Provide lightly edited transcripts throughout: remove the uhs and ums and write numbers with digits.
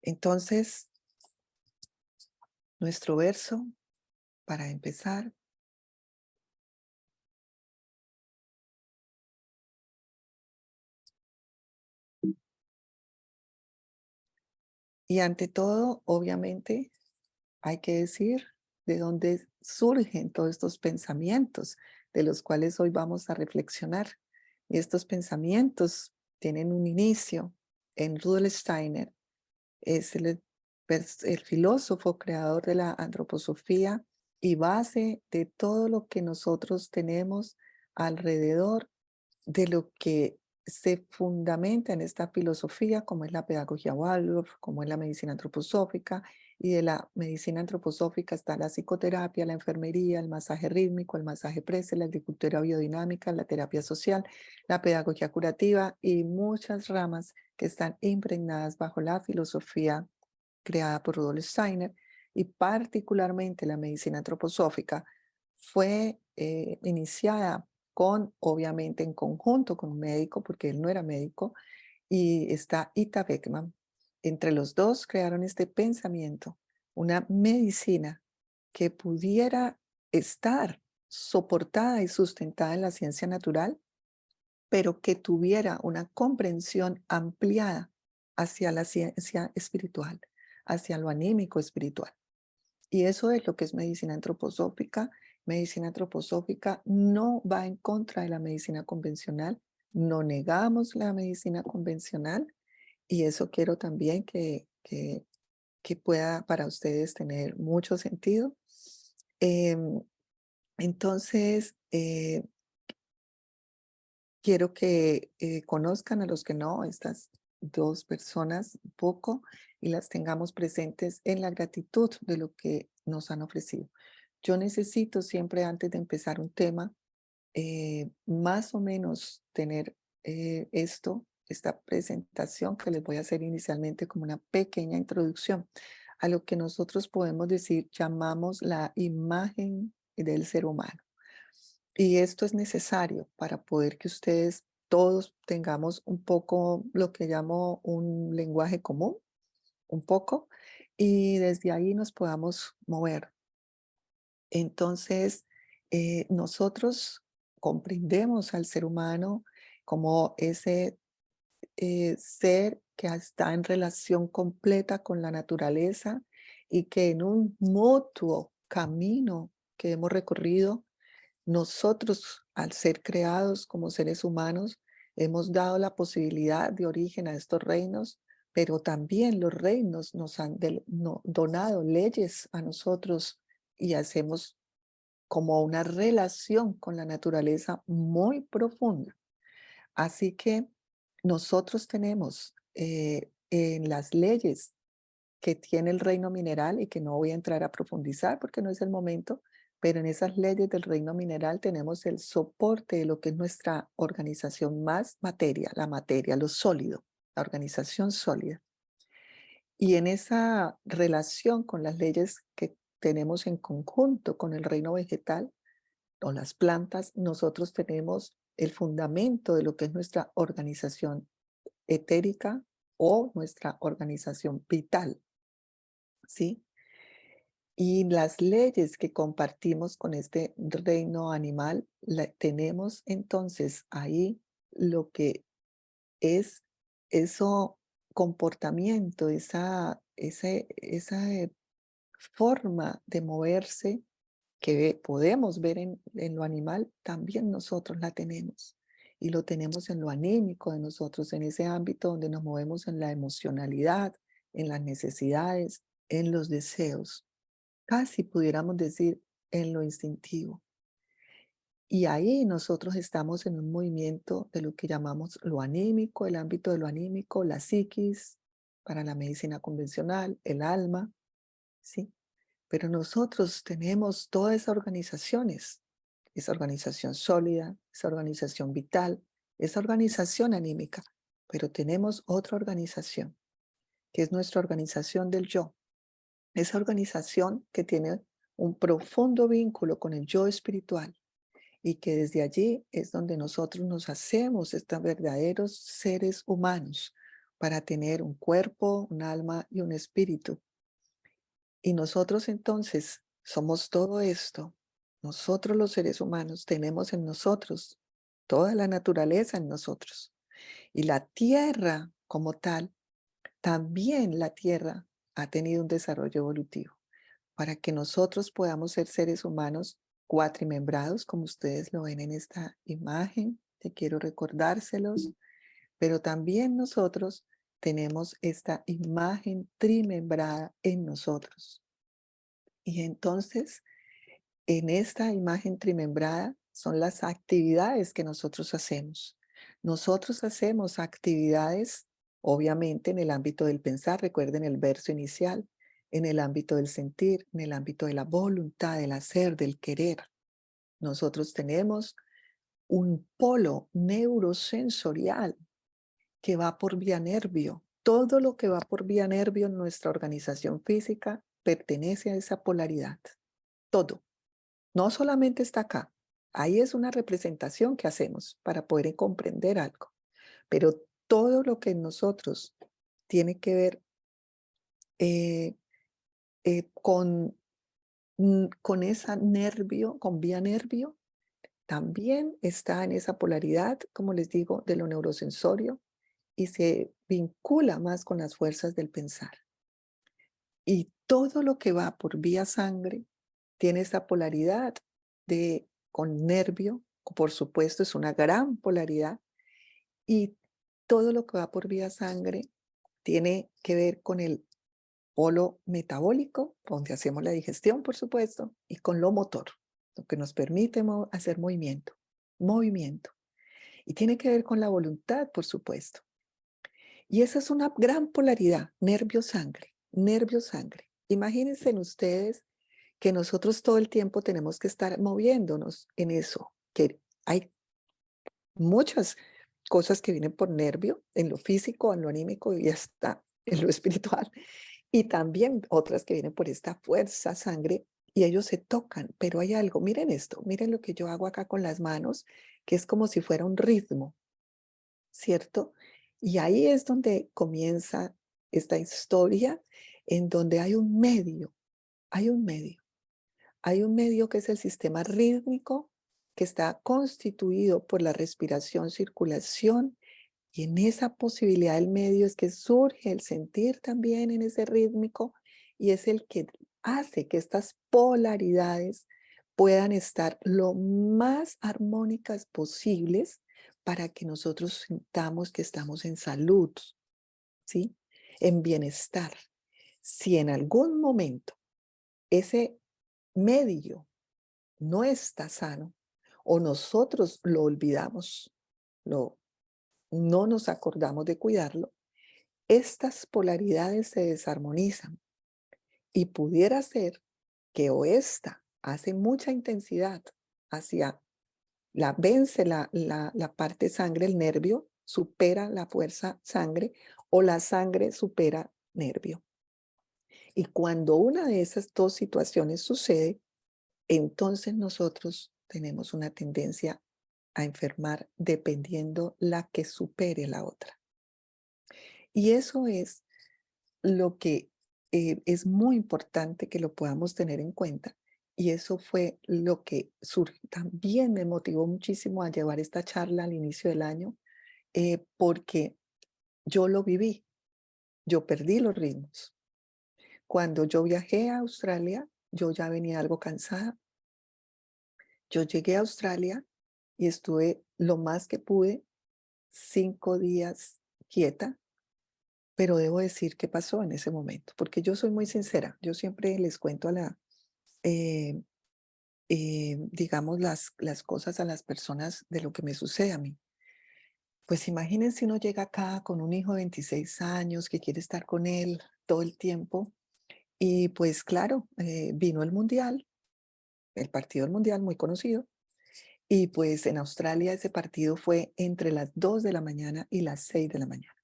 Entonces, nuestro verso para empezar. Y ante todo, obviamente, hay que decir de dónde surgen todos estos pensamientos de los cuales hoy vamos a reflexionar. Y estos pensamientos tienen un inicio en Rudolf Steiner. Es el filósofo creador de la antroposofía y base de todo lo que nosotros tenemos alrededor de lo que se fundamenta en esta filosofía, como es la pedagogía Waldorf, como es la medicina antroposófica, y de la medicina antroposófica está la psicoterapia, la enfermería, el masaje rítmico, el masaje prece, la agricultura biodinámica, la terapia social, la pedagogía curativa y muchas ramas que están impregnadas bajo la filosofía creada por Rudolf Steiner, y particularmente la medicina antroposófica fue iniciada obviamente, en conjunto con un médico, porque él no era médico, y está Ita Beckman. Entre los dos crearon este pensamiento, una medicina que pudiera estar soportada y sustentada en la ciencia natural, pero que tuviera una comprensión ampliada hacia la ciencia espiritual, hacia lo anímico espiritual. Y eso es lo que es medicina antroposófica. Medicina antroposófica no va en contra de la medicina convencional, no negamos la medicina convencional, y eso quiero también que pueda para ustedes tener mucho sentido. Em, entonces, quiero que conozcan a los que no, estas dos personas un poco, y las tengamos presentes en la gratitud de lo que nos han ofrecido. Yo necesito siempre antes de empezar un tema, más o menos tener esta presentación que les voy a hacer inicialmente como una pequeña introducción a lo que nosotros podemos decir, llamamos la imagen del ser humano. Y esto es necesario para poder que ustedes todos tengamos un poco lo que llamo un lenguaje común, un poco, y desde ahí nos podamos mover. Entonces, nosotros comprendemos al ser humano como ese ser que está en relación completa con la naturaleza y que en un mutuo camino que hemos recorrido, nosotros, al ser creados como seres humanos, hemos dado la posibilidad de origen a estos reinos, pero también los reinos nos han donado leyes a nosotros y hacemos como una relación con la naturaleza muy profunda. Así que nosotros tenemos en las leyes que tiene el reino mineral, y que no voy a entrar a profundizar porque no es el momento, pero en esas leyes del reino mineral tenemos el soporte de lo que es nuestra organización más materia, lo sólido, la organización sólida. Y en esa relación con las leyes que tenemos en conjunto con el reino vegetal o las plantas, nosotros tenemos el fundamento de lo que es nuestra organización etérica o nuestra organización vital, ¿sí? Y las leyes que compartimos con este reino animal, tenemos entonces ahí lo que es eso comportamiento, esa forma de moverse que podemos ver en lo animal, también nosotros la tenemos. Y lo tenemos en lo anímico de nosotros, en ese ámbito donde nos movemos en la emocionalidad, en las necesidades, en los deseos. Casi pudiéramos decir en lo instintivo. Y ahí nosotros estamos en un movimiento de lo que llamamos lo anímico, el ámbito de lo anímico, la psiquis, para la medicina convencional, el alma, ¿sí? Pero nosotros tenemos todas esas organizaciones, esa organización sólida, esa organización vital, esa organización anímica, pero tenemos otra organización, que es nuestra organización del yo. Esa organización que tiene un profundo vínculo con el yo espiritual, y que desde allí es donde nosotros nos hacemos estos verdaderos seres humanos, para tener un cuerpo, un alma y un espíritu. Y nosotros entonces somos todo esto. Nosotros los seres humanos tenemos en nosotros toda la naturaleza en nosotros. Y la tierra como tal, también la tierra ha tenido un desarrollo evolutivo para que nosotros podamos ser seres humanos cuatrimembrados, como ustedes lo ven en esta imagen. Te quiero recordárselos, pero también nosotros tenemos esta imagen trimembrada en nosotros. Y entonces, en esta imagen trimembrada son las actividades que nosotros hacemos. Nosotros hacemos actividades, obviamente, en el ámbito del pensar, recuerden el verso inicial, en el ámbito del sentir, en el ámbito de la voluntad, del hacer, del querer. Nosotros tenemos un polo neurosensorial que va por vía nervio. Todo lo que va por vía nervio en nuestra organización física pertenece a esa polaridad. Todo. No solamente está acá. Ahí es una representación que hacemos para poder comprender algo. Pero todo lo que en nosotros tiene que ver eh, con esa nervio, con vía nervio, también está en esa polaridad, como les digo, de lo neurosensorio y se vincula más con las fuerzas del pensar. Y todo lo que va por vía sangre tiene esa polaridad de con nervio, por supuesto, es una gran polaridad, y todo lo que va por vía sangre tiene que ver con el polo metabólico, donde hacemos la digestión, por supuesto, y con lo motor, lo que nos permite hacer movimiento, movimiento. Y tiene que ver con la voluntad, por supuesto. Y esa es una gran polaridad, nervio-sangre, nervio-sangre. Imagínense ustedes que nosotros todo el tiempo tenemos que estar moviéndonos en eso, que hay muchas cosas que vienen por nervio, en lo físico, en lo anímico y hasta en lo espiritual, y también otras que vienen por esta fuerza, sangre, y ellos se tocan, pero hay algo, miren esto, miren lo que yo hago acá con las manos, que es como si fuera un ritmo, ¿cierto? Y ahí es donde comienza esta historia, en donde hay un medio, hay un medio. Hay un medio que es el sistema rítmico, que está constituido por la respiración, circulación, y en esa posibilidad del medio es que surge el sentir también en ese rítmico, y es el que hace que estas polaridades puedan estar lo más armónicas posibles para que nosotros sintamos que estamos en salud, ¿sí? En bienestar. Si en algún momento ese medio no está sano o nosotros lo olvidamos, no nos acordamos de cuidarlo, estas polaridades se desarmonizan y pudiera ser que o esta hace mucha intensidad hacia vence la parte sangre, el nervio, supera la fuerza sangre o la sangre supera nervio. Y cuando una de esas dos situaciones sucede, entonces nosotros tenemos una tendencia a enfermar dependiendo la que supere la otra. Y eso es lo que es muy importante que lo podamos tener en cuenta. Y eso fue lo que también me motivó muchísimo a llevar esta charla al inicio del año, porque yo lo viví, yo perdí los ritmos. Cuando yo viajé a Australia, yo ya venía algo cansada. Yo llegué a Australia y estuve lo más que pude 5 días quieta, pero debo decir qué pasó en ese momento, porque yo soy muy sincera. Yo siempre les cuento eh, digamos, las cosas a las personas de lo que me sucede a mí. Pues imagínense uno llega acá con un hijo de 26 años que quiere estar con él todo el tiempo y pues claro, vino el mundial, el partido del mundial muy conocido. Y pues en Australia ese partido fue entre las 2 de la mañana y las 6 de la mañana.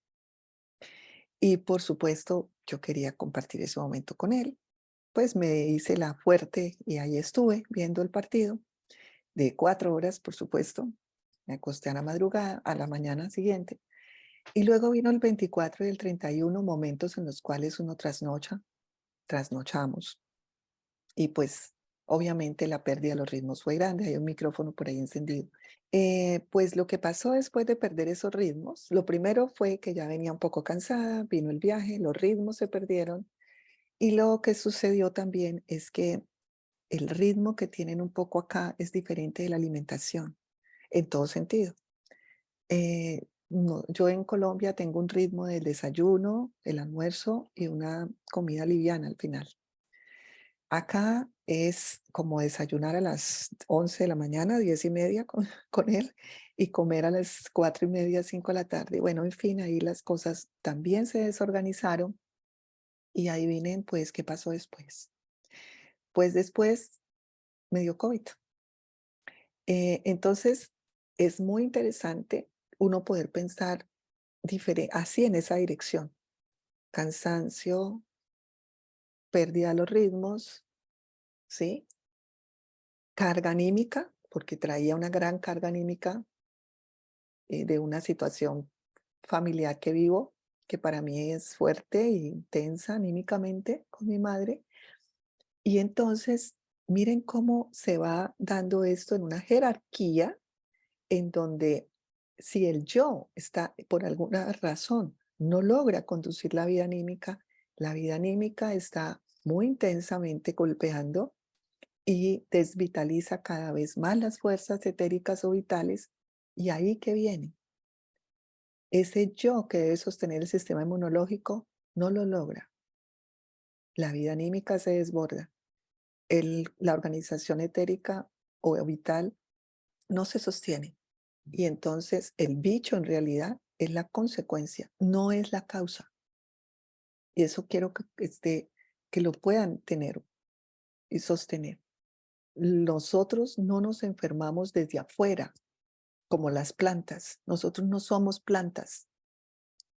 Y por supuesto, yo quería compartir ese momento con él. Pues me hice la fuerte y ahí estuve viendo el partido de 4 horas, por supuesto. Me acosté a la madrugada, a la mañana siguiente. Y luego vino el 24 y el 31, momentos en los cuales uno trasnocha, trasnochamos. Y pues obviamente la pérdida de los ritmos fue grande, hay un micrófono por ahí encendido. Pues lo que pasó después de perder esos ritmos, lo primero fue que ya venía un poco cansada, vino el viaje, los ritmos se perdieron y lo que sucedió también es que el ritmo que tienen un poco acá es diferente de la alimentación, en todo sentido. No, yo en Colombia tengo un ritmo del desayuno, el almuerzo y una comida liviana al final. Acá es como desayunar a las 11 de la mañana, 10:30 con él, y comer a las 4:30, 5 de la tarde. Bueno, en fin, ahí las cosas también se desorganizaron y adivinen pues qué pasó después. Pues después me dio COVID. Entonces es muy interesante uno poder pensar así en esa dirección. Cansancio, pérdida de los ritmos, ¿sí? Carga anímica, porque traía una gran carga anímica de una situación familiar que vivo, que para mí es fuerte e intensa anímicamente con mi madre. Y entonces, miren cómo se va dando esto en una jerarquía en donde si el yo está por alguna razón no logra conducir la vida anímica está muy intensamente golpeando y desvitaliza cada vez más las fuerzas etéricas o vitales. Y ahí que viene, ese yo que debe sostener el sistema inmunológico no lo logra. La vida anímica se desborda. La organización etérica o vital no se sostiene. Y entonces el bicho en realidad es la consecuencia, no es la causa. Y eso quiero que lo puedan tener y sostener. Nosotros no nos enfermamos desde afuera, como las plantas. Nosotros no somos plantas.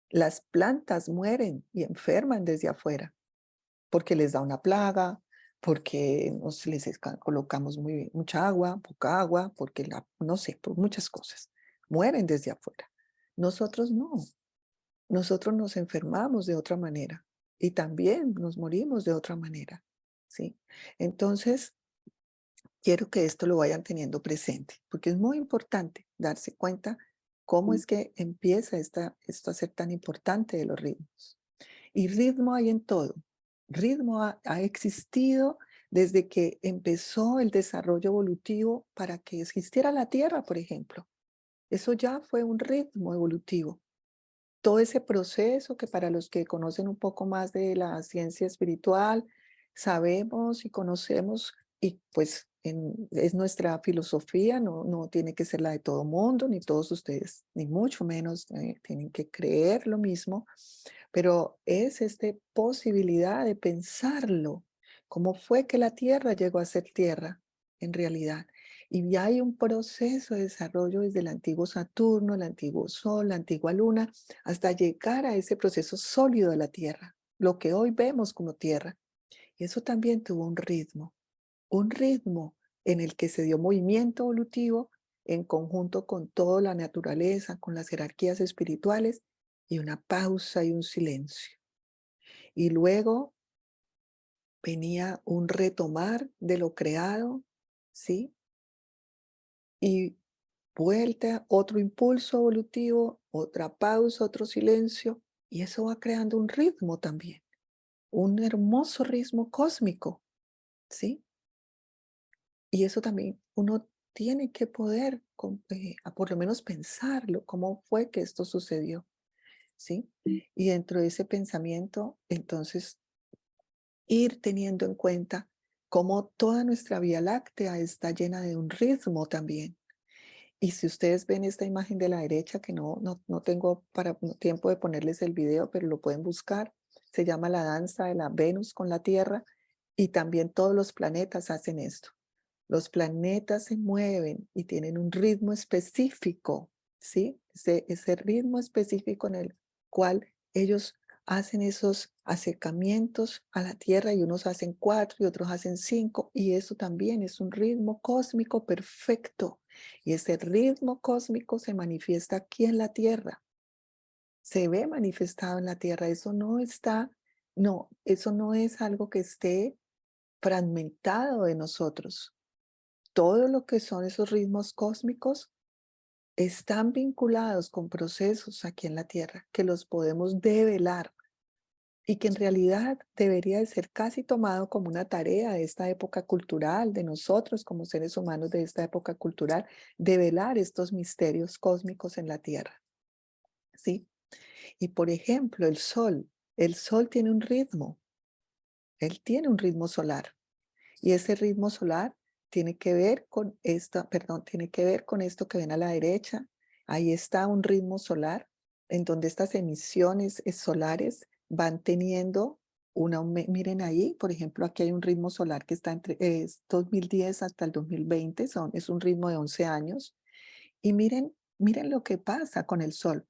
Las plantas mueren y enferman desde afuera, porque les da una plaga, porque nos les colocamos mucha agua, poca agua, porque no sé, por muchas cosas. Mueren desde afuera. Nosotros no. Nosotros nos enfermamos de otra manera y también nos morimos de otra manera, ¿sí? Entonces, quiero que esto lo vayan teniendo presente, porque es muy importante darse cuenta cómo es que empieza esto a ser tan importante de los ritmos. Y ritmo hay en todo. Ritmo ha existido desde que empezó el desarrollo evolutivo para que existiera la Tierra, por ejemplo. Eso ya fue un ritmo evolutivo. Todo ese proceso que para los que conocen un poco más de la ciencia espiritual, sabemos y conocemos y pues es nuestra filosofía, no tiene que ser la de todo mundo, ni todos ustedes, ni mucho menos tienen que creer lo mismo, pero es esta posibilidad de pensarlo, cómo fue que la Tierra llegó a ser Tierra en realidad. Y ya hay un proceso de desarrollo desde el antiguo Saturno, el antiguo Sol, la antigua Luna, hasta llegar a ese proceso sólido de la Tierra, lo que hoy vemos como Tierra. Y eso también tuvo un ritmo en el que se dio movimiento evolutivo en conjunto con toda la naturaleza, con las jerarquías espirituales y una pausa y un silencio. Y luego venía un retomar de lo creado, ¿sí? Y vuelta, otro impulso evolutivo, otra pausa, otro silencio, y eso va creando un ritmo también, un hermoso ritmo cósmico, ¿sí? Y eso también uno tiene que poder, por lo menos pensarlo, cómo fue que esto sucedió, ¿sí? Y dentro de ese pensamiento, entonces, ir teniendo en cuenta cómo toda nuestra Vía Láctea está llena de un ritmo también. Y si ustedes ven esta imagen de la derecha, que no tengo tiempo de ponerles el video, pero lo pueden buscar, se llama la danza de la Venus con la Tierra y también todos los planetas hacen esto. Los planetas se mueven y tienen un ritmo específico, ¿sí? Ese ritmo específico en el cual ellos hacen esos acercamientos a la Tierra y unos hacen 4 y otros hacen 5 y eso también es un ritmo cósmico perfecto y ese ritmo cósmico se manifiesta aquí en la Tierra se ve manifestado en la tierra. Eso no está, no, eso no es algo que esté fragmentado de nosotros. Todo lo que son esos ritmos cósmicos están vinculados con procesos aquí en la tierra que los podemos develar y que en realidad debería de ser casi tomado como una tarea de esta época cultural, de nosotros como seres humanos de esta época cultural, develar estos misterios cósmicos en la tierra, ¿sí? Y por ejemplo, el sol tiene un ritmo, él tiene un ritmo solar. Y ese ritmo solar tiene que ver con esta, perdón, tiene que ver con esto que ven a la derecha. Ahí está un ritmo solar en donde estas emisiones solares van teniendo miren ahí, por ejemplo, aquí hay un ritmo solar que está entre 2010 hasta el 2020, es un ritmo de 11 años. Y miren lo que pasa con el sol.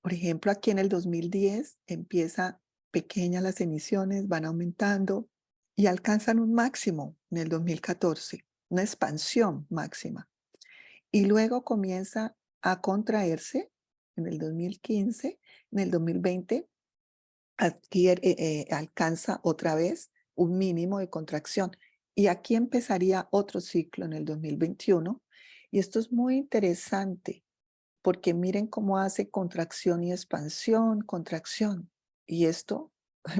Por ejemplo, aquí en el 2010 empieza pequeñas las emisiones, van aumentando y alcanzan un máximo en el 2014, una expansión máxima. Y luego comienza a contraerse en el 2015, en el 2020 alcanza otra vez un mínimo de contracción. Y aquí empezaría otro ciclo en el 2021. Y esto es muy interesante porque miren cómo hace contracción y expansión, contracción. Y esto,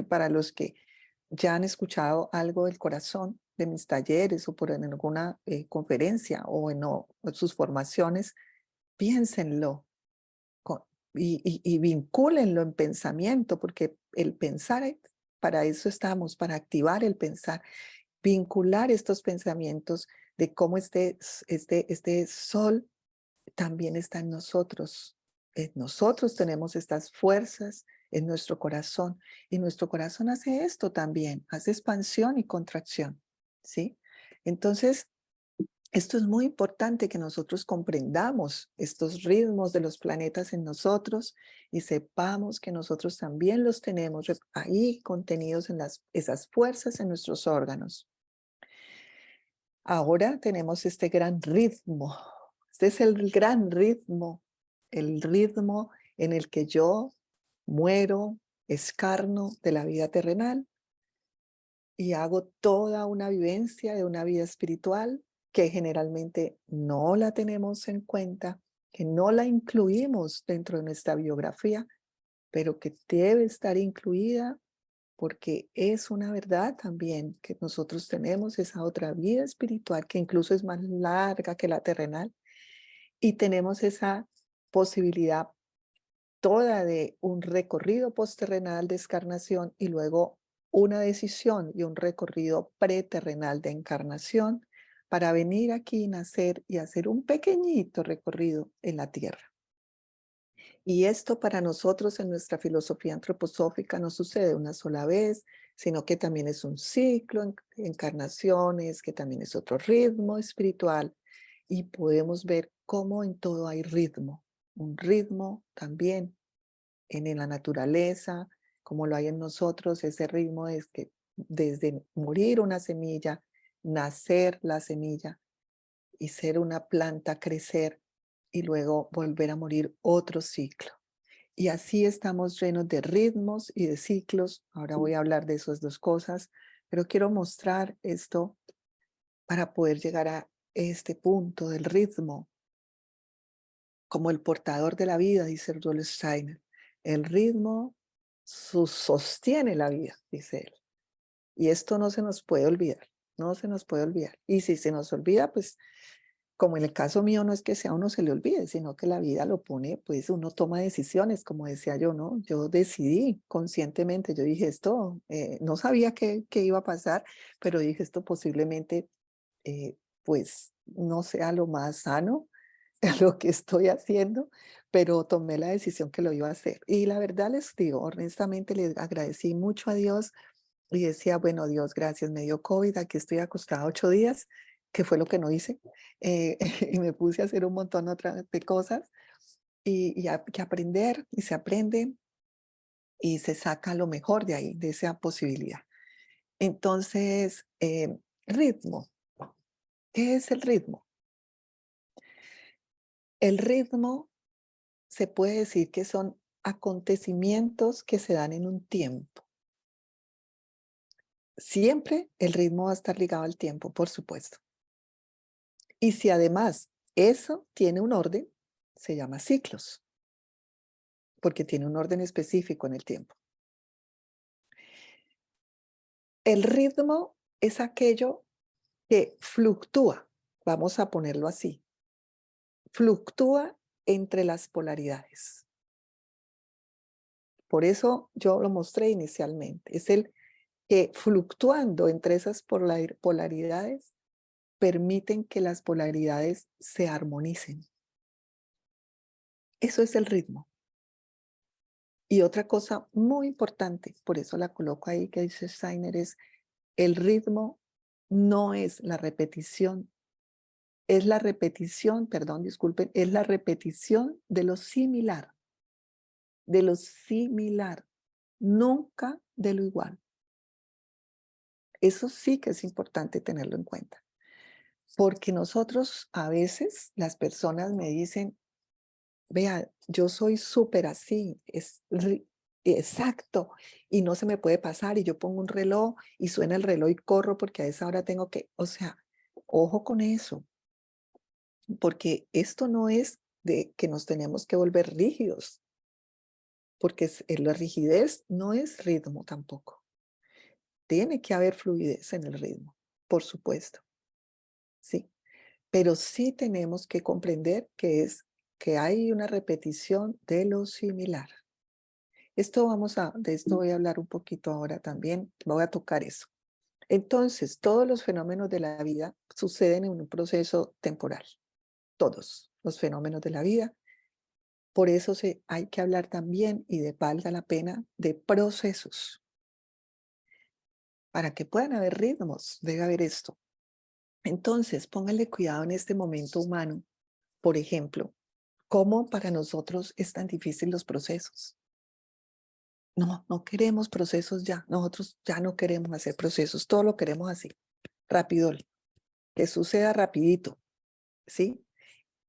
para los que ya han escuchado algo del corazón de mis talleres o por en alguna conferencia o en sus formaciones, piénsenlo y vincúlenlo en pensamiento, porque el pensar, para eso estamos, para activar el pensar, vincular estos pensamientos de cómo este sol también está en nosotros. Nosotros tenemos estas fuerzas en nuestro corazón y nuestro corazón hace esto también, hace expansión y contracción, ¿sí? Entonces, esto es muy importante que nosotros comprendamos estos ritmos de los planetas en nosotros y sepamos que nosotros también los tenemos ahí contenidos en esas fuerzas en nuestros órganos. Ahora tenemos este gran ritmo. Este es el ritmo en el que yo muero, escarno de la vida terrenal y hago toda una vivencia de una vida espiritual que generalmente no la tenemos en cuenta, que no la incluimos dentro de nuestra biografía, pero que debe estar incluida porque es una verdad también que nosotros tenemos esa otra vida espiritual que incluso es más larga que la terrenal y tenemos esa posibilidad toda de un recorrido postterrenal de encarnación y luego una decisión y un recorrido preterrenal de encarnación para venir aquí, nacer y hacer un pequeñito recorrido en la tierra. Y esto para nosotros en nuestra filosofía antroposófica no sucede una sola vez, sino que también es un ciclo, encarnaciones, que también es otro ritmo espiritual. Y podemos ver cómo en todo hay ritmo, un ritmo también en la naturaleza, como lo hay en nosotros, ese ritmo es que desde morir una semilla, nacer la semilla y ser una planta, crecer y luego volver a morir otro ciclo. Y así estamos llenos de ritmos y de ciclos. Ahora voy a hablar de esas dos cosas, pero quiero mostrar esto para poder llegar a este punto del ritmo, como el portador de la vida, dice Rudolf Steiner. El ritmo sostiene la vida, dice él. Y esto no se nos puede olvidar, no se nos puede olvidar. Y si se nos olvida, pues como en el caso mío, no es que sea a uno se le olvide, sino que la vida lo pone, pues uno toma decisiones, como decía yo, ¿no? Yo decidí conscientemente, yo dije esto, no sabía qué iba a pasar, pero dije esto posiblemente, pues no sea lo más sano lo que estoy haciendo, pero tomé la decisión que lo iba a hacer. Y la verdad les digo, honestamente les agradecí mucho a Dios y decía, bueno, Dios, gracias, me dio COVID, aquí estoy acostada 8 días, que fue lo que no hice, y me puse a hacer un montón de cosas que aprender y se aprende y se saca lo mejor de ahí, de esa posibilidad. Entonces, ritmo. ¿Qué es el ritmo? El ritmo se puede decir que son acontecimientos que se dan en un tiempo. Siempre el ritmo va a estar ligado al tiempo, por supuesto. Y si además eso tiene un orden, se llama ciclos, porque tiene un orden específico en el tiempo. El ritmo es aquello que fluctúa, vamos a ponerlo así, fluctúa entre las polaridades. Por eso yo lo mostré inicialmente. Es el que fluctuando entre esas polaridades permiten que las polaridades se armonicen. Eso es el ritmo. Y otra cosa muy importante, por eso la coloco ahí, que dice Steiner, es el ritmo no es la repetición, es la repetición, perdón, disculpen, es la repetición de lo similar, nunca de lo igual. Eso sí que es importante tenerlo en cuenta, porque nosotros a veces, las personas me dicen, vea, yo soy súper así, exacto, y no se me puede pasar, y yo pongo un reloj y suena el reloj y corro porque a esa hora tengo que, o sea, ojo con eso, porque esto no es de que nos tenemos que volver rígidos, porque la rigidez no es ritmo tampoco. Tiene que haber fluidez en el ritmo, por supuesto, sí, pero sí tenemos que comprender que hay una repetición de lo similar. De esto voy a hablar un poquito ahora también, voy a tocar eso. Entonces, todos los fenómenos de la vida suceden en un proceso temporal, todos los fenómenos de la vida. Por eso hay que hablar también, y valga la pena, de procesos. Para que puedan haber ritmos, debe haber esto. Entonces, pónganle cuidado en este momento humano, por ejemplo, cómo para nosotros es tan difícil los procesos. No, no queremos procesos ya. Nosotros ya no queremos hacer procesos. Todo lo queremos así, rápido, que suceda rapidito, ¿sí?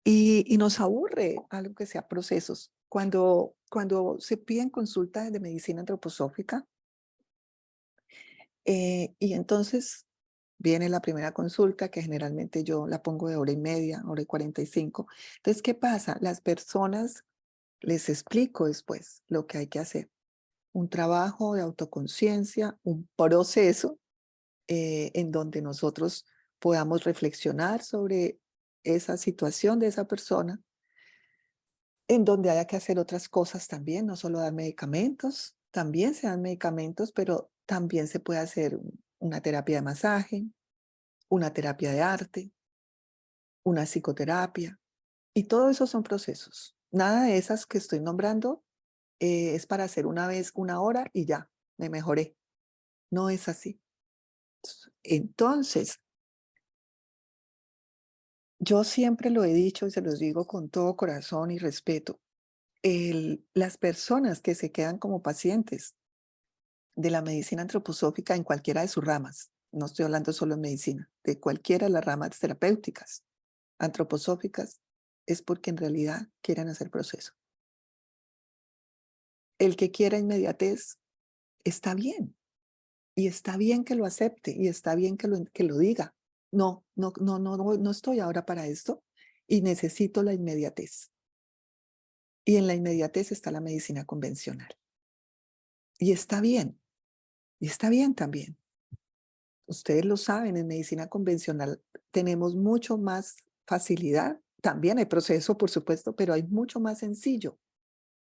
Y nos aburre algo que sea procesos. Cuando se piden consultas de medicina antroposófica, y entonces viene la primera consulta, que generalmente yo la pongo de hora y media, hora y 45. Entonces, ¿qué pasa? Las personas, les explico después lo que hay que hacer. Un trabajo de autoconciencia, un proceso en donde nosotros podamos reflexionar sobre esa situación de esa persona, en donde haya que hacer otras cosas también, no solo dar medicamentos, también se dan medicamentos, pero también se puede hacer una terapia de masaje, una terapia de arte, una psicoterapia, y todo eso son procesos. Nada de esas que estoy nombrando es para hacer una vez, una hora y ya, me mejoré. No es así. Entonces, yo siempre lo he dicho y se los digo con todo corazón y respeto. Las personas que se quedan como pacientes de la medicina antroposófica en cualquiera de sus ramas, no estoy hablando solo en medicina, de cualquiera de las ramas terapéuticas, antroposóficas, es porque en realidad quieren hacer proceso. El que quiera inmediatez está bien, y está bien que lo acepte, y está bien que lo diga. No, no, no, no, no, no estoy ahora para esto y necesito la inmediatez. Y en la inmediatez está la medicina convencional. Y está bien también. Ustedes lo saben, en medicina convencional tenemos mucho más facilidad. También hay proceso, por supuesto, pero hay mucho más sencillo,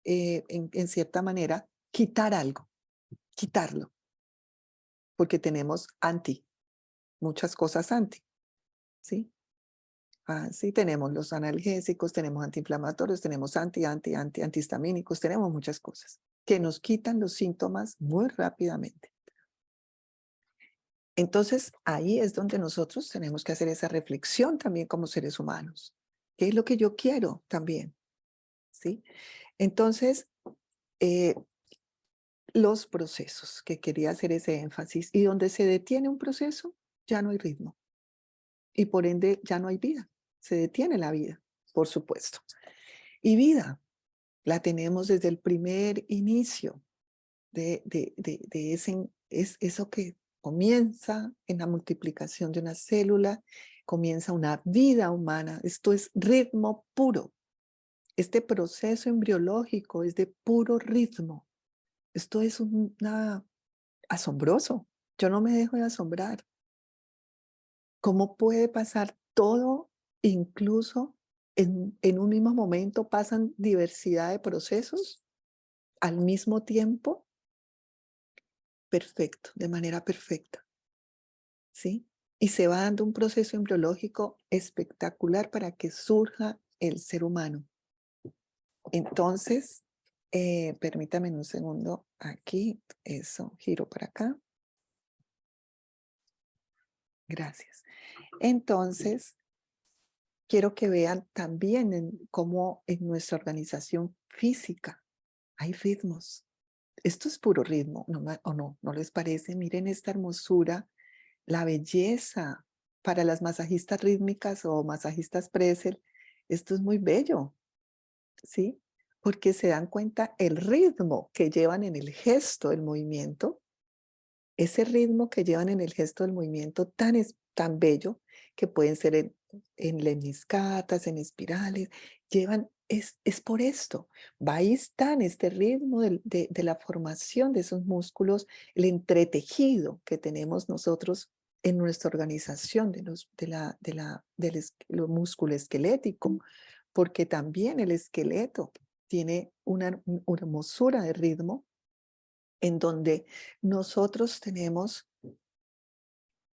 en cierta manera, quitar algo, quitarlo, porque tenemos muchas cosas ¿sí? Sí, tenemos los analgésicos, tenemos antiinflamatorios, tenemos antihistamínicos, tenemos muchas cosas que nos quitan los síntomas muy rápidamente. Entonces, ahí es donde nosotros tenemos que hacer esa reflexión también como seres humanos. ¿Qué es lo que yo quiero también? ¿Sí? Entonces, eh, los procesos, que quería hacer ese énfasis, y donde se detiene un proceso, ya no hay ritmo. Y por ende, ya no hay vida. Se detiene la vida, por supuesto. Y vida. La tenemos desde el primer inicio de eso que comienza en la multiplicación de una célula, comienza una vida humana. Esto es ritmo puro. Este proceso embriológico es de puro ritmo. Esto es asombroso. Yo no me dejo de asombrar. ¿Cómo puede pasar todo, incluso en un mismo momento pasan diversidad de procesos al mismo tiempo? Perfecto, de manera perfecta, ¿sí? Y se va dando un proceso embriológico espectacular para que surja el ser humano. Entonces, permítame un segundo aquí, eso, giro para acá. Gracias. Entonces, quiero que vean también cómo en nuestra organización física hay ritmos. Esto es puro ritmo, ¿o no? ¿No les parece? Miren esta hermosura, la belleza para las masajistas rítmicas o masajistas pretzel. Esto es muy bello, ¿sí? Porque se dan cuenta el ritmo que llevan en el gesto, el movimiento, ese ritmo que llevan en el gesto del movimiento tan bello, que pueden ser en lemniscatas, en espirales, es por esto. Ahí está en este ritmo de la formación de esos músculos, el entretejido que tenemos nosotros en nuestra organización lo músculo esquelético, porque también el esqueleto tiene una hermosura de ritmo en donde nosotros tenemos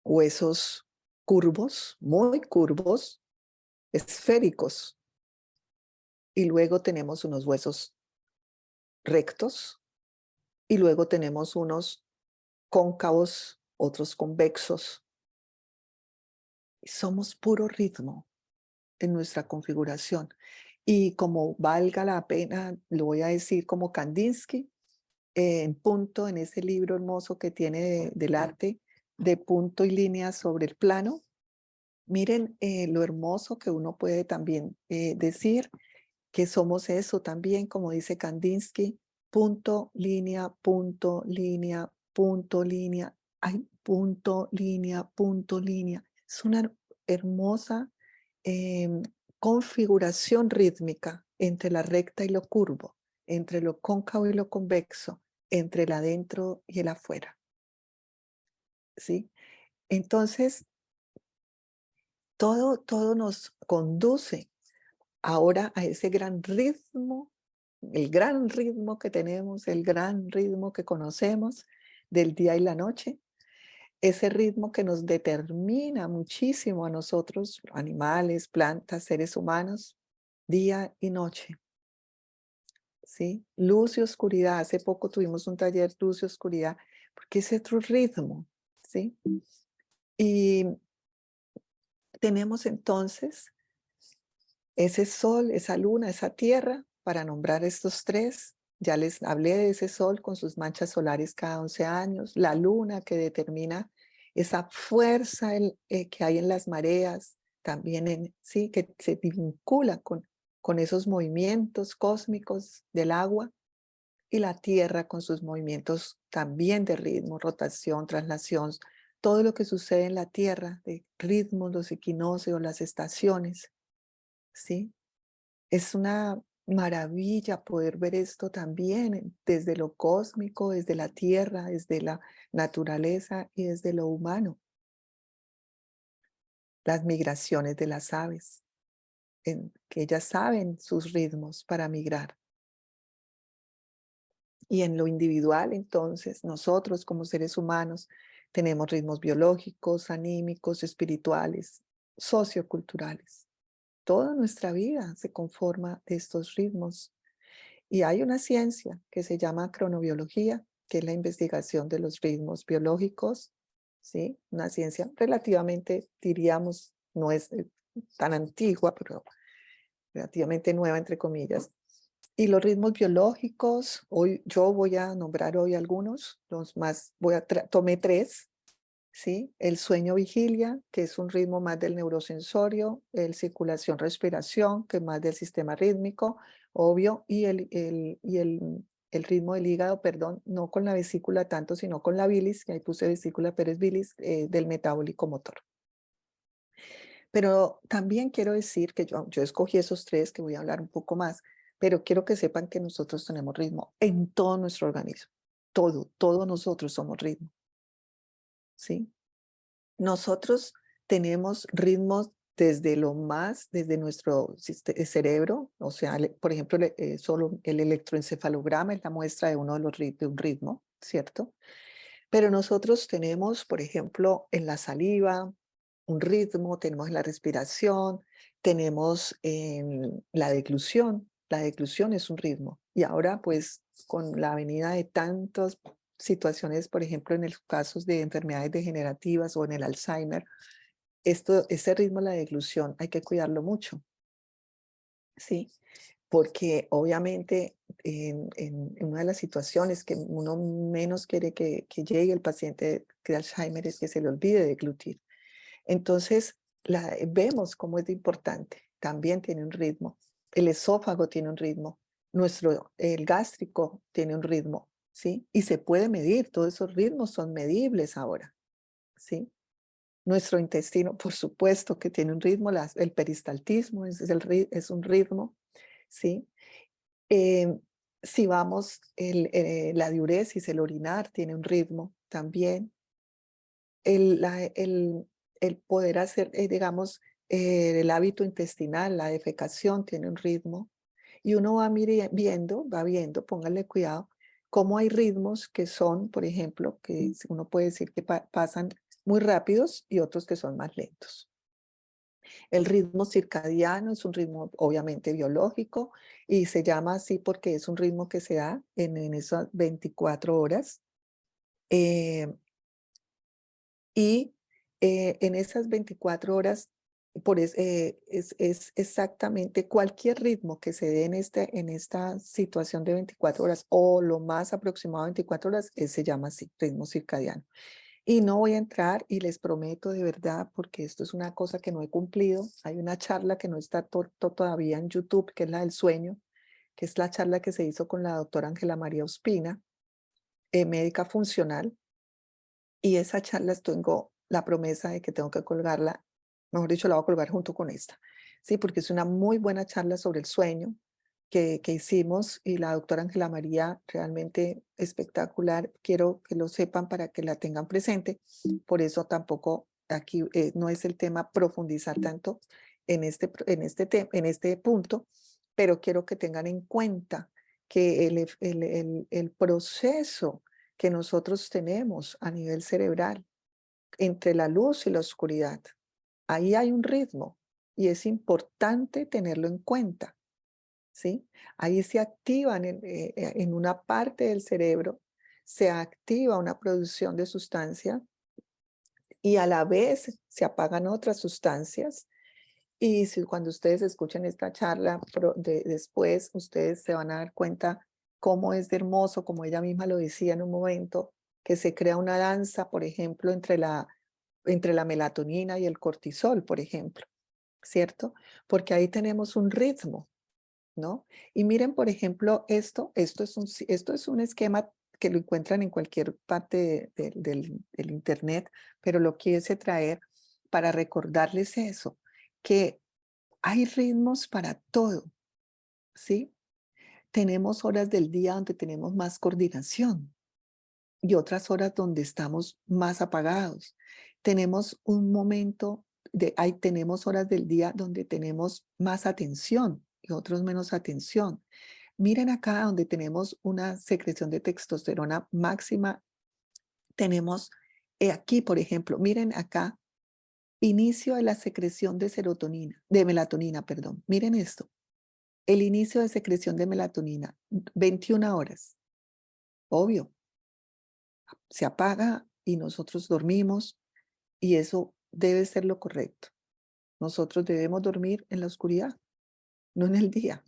huesos curvos, muy curvos, esféricos, y luego tenemos unos huesos rectos, y luego tenemos unos cóncavos, otros convexos. Somos puro ritmo en nuestra configuración. Y como valga la pena, lo voy a decir como Kandinsky, en punto, en ese libro hermoso que tiene del arte, de punto y línea sobre el plano. Miren lo hermoso que uno puede también decir que somos eso también, como dice Kandinsky, punto, línea, punto, línea, punto, línea, hay punto, línea, punto, línea. Es una hermosa configuración rítmica entre la recta y lo curvo, entre lo cóncavo y lo convexo, entre el adentro y el afuera. ¿Sí? Entonces, todo nos conduce ahora a ese gran ritmo, el gran ritmo que tenemos, el gran ritmo que conocemos del día y la noche, ese ritmo que nos determina muchísimo a nosotros, animales, plantas, seres humanos, día y noche, ¿sí? Luz y oscuridad. Hace poco tuvimos un taller luz y oscuridad, porque es otro ritmo, ¿sí? Y tenemos entonces ese sol, esa luna, esa tierra, para nombrar estos tres. Ya les hablé de ese sol con sus manchas solares cada 11 años, la luna que determina esa fuerza que hay en las mareas, también sí, que se vincula con esos movimientos cósmicos del agua, y la tierra con sus movimientos también de ritmo, rotación, traslación, todo lo que sucede en la tierra, de ritmos, los equinoccios, las estaciones, ¿sí? Es una maravilla poder ver esto también desde lo cósmico, desde la tierra, desde la naturaleza y desde lo humano. Las migraciones de las aves, que ellas saben sus ritmos para migrar. Y en lo individual, entonces, nosotros como seres humanos tenemos ritmos biológicos, anímicos, espirituales, socioculturales. Toda nuestra vida se conforma de estos ritmos. Y hay una ciencia que se llama cronobiología, que es la investigación de los ritmos biológicos, ¿sí? Una ciencia relativamente, diríamos, no es tan antigua, pero relativamente nueva, entre comillas. Y los ritmos biológicos, yo voy a nombrar hoy algunos, los más, tomé tres, ¿sí? El sueño-vigilia, que es un ritmo más del neurosensorio, el circulación-respiración, que es más del sistema rítmico, obvio, y el ritmo del hígado, perdón, no con la vesícula tanto, sino con la bilis, que ahí puse vesícula, pero es bilis, del metabólico motor. Pero también quiero decir que yo escogí esos 3 que voy a hablar un poco más, pero quiero que sepan que nosotros tenemos ritmo en todo nuestro organismo. Todos nosotros somos ritmo, ¿sí? Nosotros tenemos ritmos desde nuestro cerebro, o sea, por ejemplo, solo el electroencefalograma es la muestra de uno de los de un ritmo, ¿cierto? Pero nosotros tenemos, por ejemplo, en la saliva un ritmo, tenemos en la respiración, tenemos en la deglución. La deglución es un ritmo. Y ahora, pues, con la venida de tantas situaciones, por ejemplo, en los casos de enfermedades degenerativas o en el Alzheimer, ese ritmo de la deglución hay que cuidarlo mucho, ¿sí? Porque obviamente en una de las situaciones que uno menos quiere que llegue el paciente de Alzheimer es que se le olvide deglutir. Entonces, vemos cómo es de importante. También tiene un ritmo. El esófago tiene un ritmo. El gástrico tiene un ritmo, ¿sí? Y se puede medir. Todos esos ritmos son medibles ahora, ¿sí? Nuestro intestino, por supuesto que tiene un ritmo. El peristaltismo es un ritmo, ¿sí? Em, si vamos, la diuresis, el orinar, tiene un ritmo también. El poder hacer, digamos, el hábito intestinal, la defecación tiene un ritmo y uno va viendo, póngale cuidado, cómo hay ritmos que son, por ejemplo, que uno puede decir que pasan muy rápidos y otros que son más lentos. El ritmo circadiano es un ritmo obviamente biológico y se llama así porque es un ritmo que se da en esas 24 horas. eh, Y en esas 24 horas, es exactamente cualquier ritmo que se dé en esta situación de 24 horas o lo más aproximado a 24 horas, se llama así, ritmo circadiano. Y no voy a entrar y les prometo de verdad, porque esto es una cosa que no he cumplido. Hay una charla que no está todavía en YouTube, que es la del sueño, que es la charla que se hizo con la doctora Ángela María Ospina, médica funcional. Y esa charla tengo la promesa de que tengo que colgarla, mejor dicho, la voy a colgar junto con esta, ¿sí? Porque es una muy buena charla sobre el sueño que hicimos y la doctora Ángela María realmente espectacular. Quiero que lo sepan para que la tengan presente. Por eso tampoco aquí no es el tema profundizar tanto en este punto, pero quiero que tengan en cuenta que el proceso que nosotros tenemos a nivel cerebral entre la luz y la oscuridad. Ahí hay un ritmo y es importante tenerlo en cuenta, ¿sí? Ahí se activan en una parte del cerebro, se activa una producción de sustancia y a la vez se apagan otras sustancias. Y si cuando ustedes escuchen esta charla después, ustedes se van a dar cuenta cómo es de hermoso, como ella misma lo decía en un momento, que se crea una danza, por ejemplo, entre la melatonina y el cortisol, por ejemplo, ¿cierto? Porque ahí tenemos un ritmo, ¿no? Y miren, por ejemplo, esto es un esquema que lo encuentran en cualquier parte del internet, pero lo quise traer para recordarles eso, que hay ritmos para todo, ¿sí? Tenemos horas del día donde tenemos más coordinación y otras horas donde estamos más apagados. Tenemos un momento tenemos horas del día donde tenemos más atención y otros menos atención. Miren acá donde tenemos una secreción de testosterona máxima, tenemos aquí, por ejemplo, miren acá, inicio de la secreción de serotonina, de melatonina, perdón. Miren esto. El inicio de secreción de melatonina, 21 horas. Obvio, se apaga y nosotros dormimos y eso debe ser lo correcto. Nosotros debemos dormir en la oscuridad, no en el día.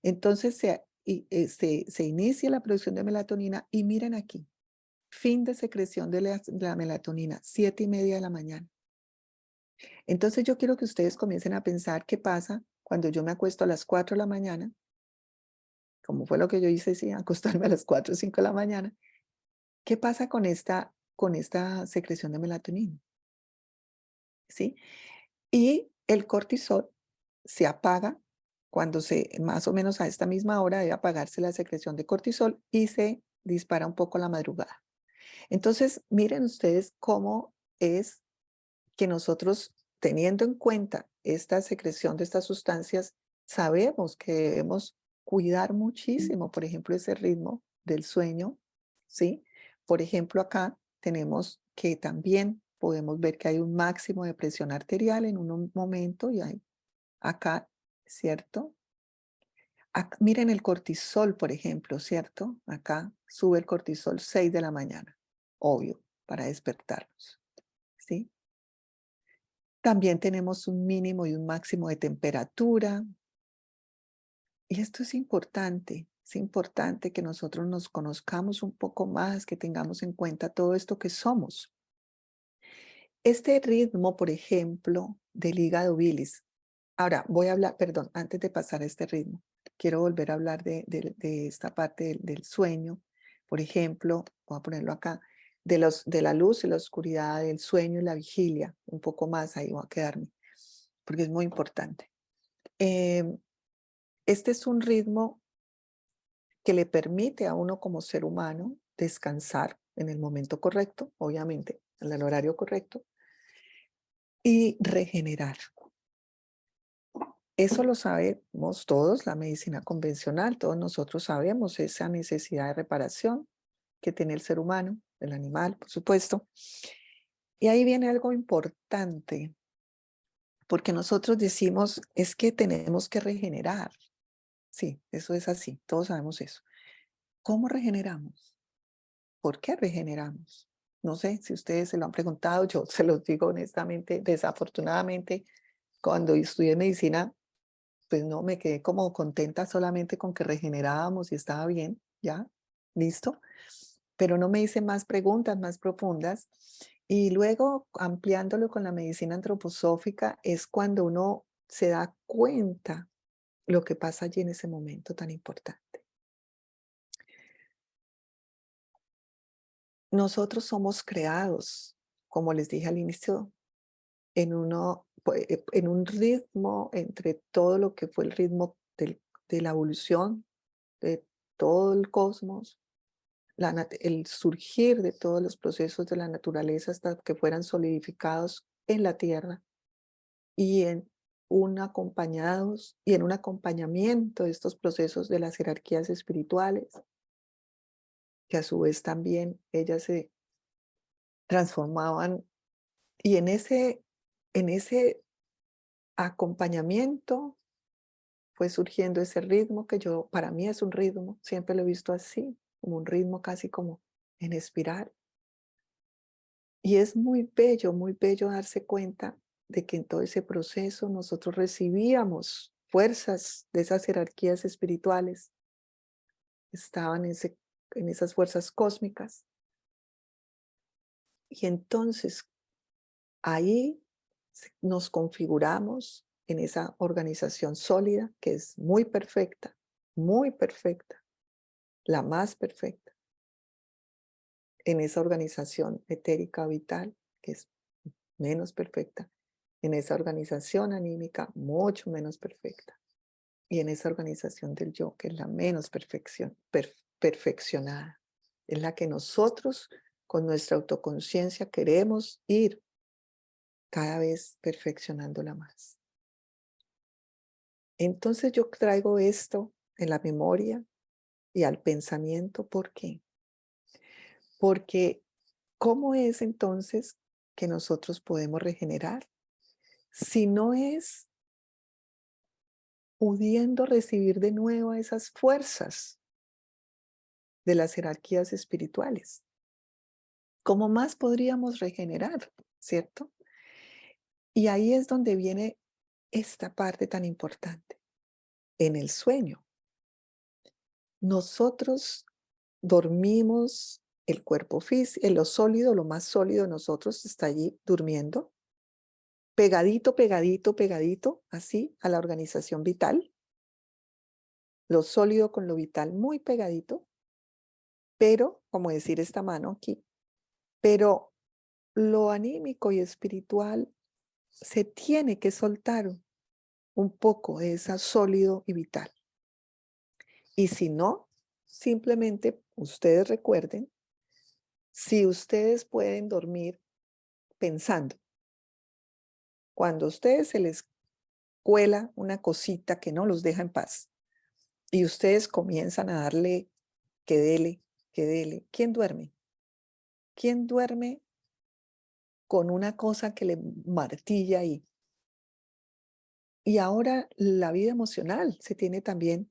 Entonces se inicia la producción de melatonina y miren aquí. fin de secreción de la melatonina, 7:30 de la mañana. Entonces yo quiero que ustedes comiencen a pensar qué pasa cuando yo me acuesto a las 4 de la mañana, como fue lo que yo hice, sí, acostarme a las 4 o 5 de la mañana. ¿Qué pasa con esta secreción de melatonina? ¿Sí? Y el cortisol se apaga cuando más o menos a esta misma hora debe apagarse la secreción de cortisol y se dispara un poco la madrugada. Entonces, miren ustedes cómo es que nosotros, teniendo en cuenta esta secreción de estas sustancias, sabemos que debemos cuidar muchísimo, por ejemplo, ese ritmo del sueño, ¿sí? Por ejemplo, acá tenemos que también podemos ver que hay un máximo de presión arterial en un momento y hay acá, ¿cierto? Miren el cortisol, por ejemplo, ¿cierto? Acá sube el cortisol 6 de la mañana, obvio, para despertarnos, ¿sí? También tenemos un mínimo y un máximo de temperatura. Y esto es importante que nosotros nos conozcamos un poco más, que tengamos en cuenta todo esto que somos. Este ritmo, por ejemplo, del hígado bilis. Ahora, voy a hablar, perdón, antes de pasar a este ritmo, quiero volver a hablar de esta parte del sueño. Por ejemplo, voy a ponerlo acá, de la luz y la oscuridad, del sueño y la vigilia. Un poco más, ahí voy a quedarme, porque es muy importante. Em, este es un ritmo que le permite a uno como ser humano descansar en el momento correcto, obviamente, en el horario correcto, y regenerar. Eso lo sabemos todos, la medicina convencional, todos nosotros sabemos esa necesidad de reparación que tiene el ser humano, el animal, por supuesto. Y ahí viene algo importante, porque nosotros decimos, es que tenemos que regenerar. Sí, eso es así, todos sabemos eso. ¿Cómo regeneramos? ¿Por qué regeneramos? No sé si ustedes se lo han preguntado, yo se los digo honestamente, desafortunadamente, cuando estudié medicina, pues no, me quedé como contenta solamente con que regenerábamos y estaba bien, ya, listo, pero no me hice más preguntas más profundas. Y luego, ampliándolo con la medicina antroposófica, es cuando uno se da cuenta lo que pasa allí en ese momento tan importante. Nosotros somos creados, como les dije al inicio, en un ritmo entre todo lo que fue el ritmo de la evolución de todo el cosmos, el surgir de todos los procesos de la naturaleza hasta que fueran solidificados en la tierra y en un acompañamiento de estos procesos de las jerarquías espirituales, que a su vez también ellas se transformaban y en ese acompañamiento fue surgiendo ese ritmo que para mí es un ritmo, siempre lo he visto así, como un ritmo casi como en espiral. Y es muy bello darse cuenta de que en todo ese proceso nosotros recibíamos fuerzas de esas jerarquías espirituales, estaban en esas fuerzas cósmicas. Y entonces ahí nos configuramos en esa organización sólida que es muy perfecta, la más perfecta, en esa organización etérica vital que es menos perfecta, en esa organización anímica mucho menos perfecta y en esa organización del yo que es la menos perfeccionada. Es la que nosotros con nuestra autoconciencia queremos ir cada vez perfeccionándola más. Entonces yo traigo esto en la memoria y al pensamiento. ¿Por qué? Porque ¿cómo es entonces que nosotros podemos regenerar? Si no es pudiendo recibir de nuevo esas fuerzas de las jerarquías espirituales. ¿Cómo más podríamos regenerar? ¿Cierto? Y ahí es donde viene esta parte tan importante. En el sueño, nosotros dormimos el cuerpo físico, lo sólido, lo más sólido de nosotros está allí durmiendo, pegadito, pegadito, pegadito, así a la organización vital, lo sólido con lo vital muy pegadito, pero, como decir esta mano aquí, pero lo anímico y espiritual se tiene que soltar un poco de esa sólido y vital. Y si no, simplemente ustedes recuerden, si ustedes pueden dormir pensando, cuando a ustedes se les cuela una cosita que no los deja en paz y ustedes comienzan a darle que dele, que dele, ¿quién duerme? ¿Quién duerme con una cosa que le martilla ahí? Y ahora la vida emocional se tiene también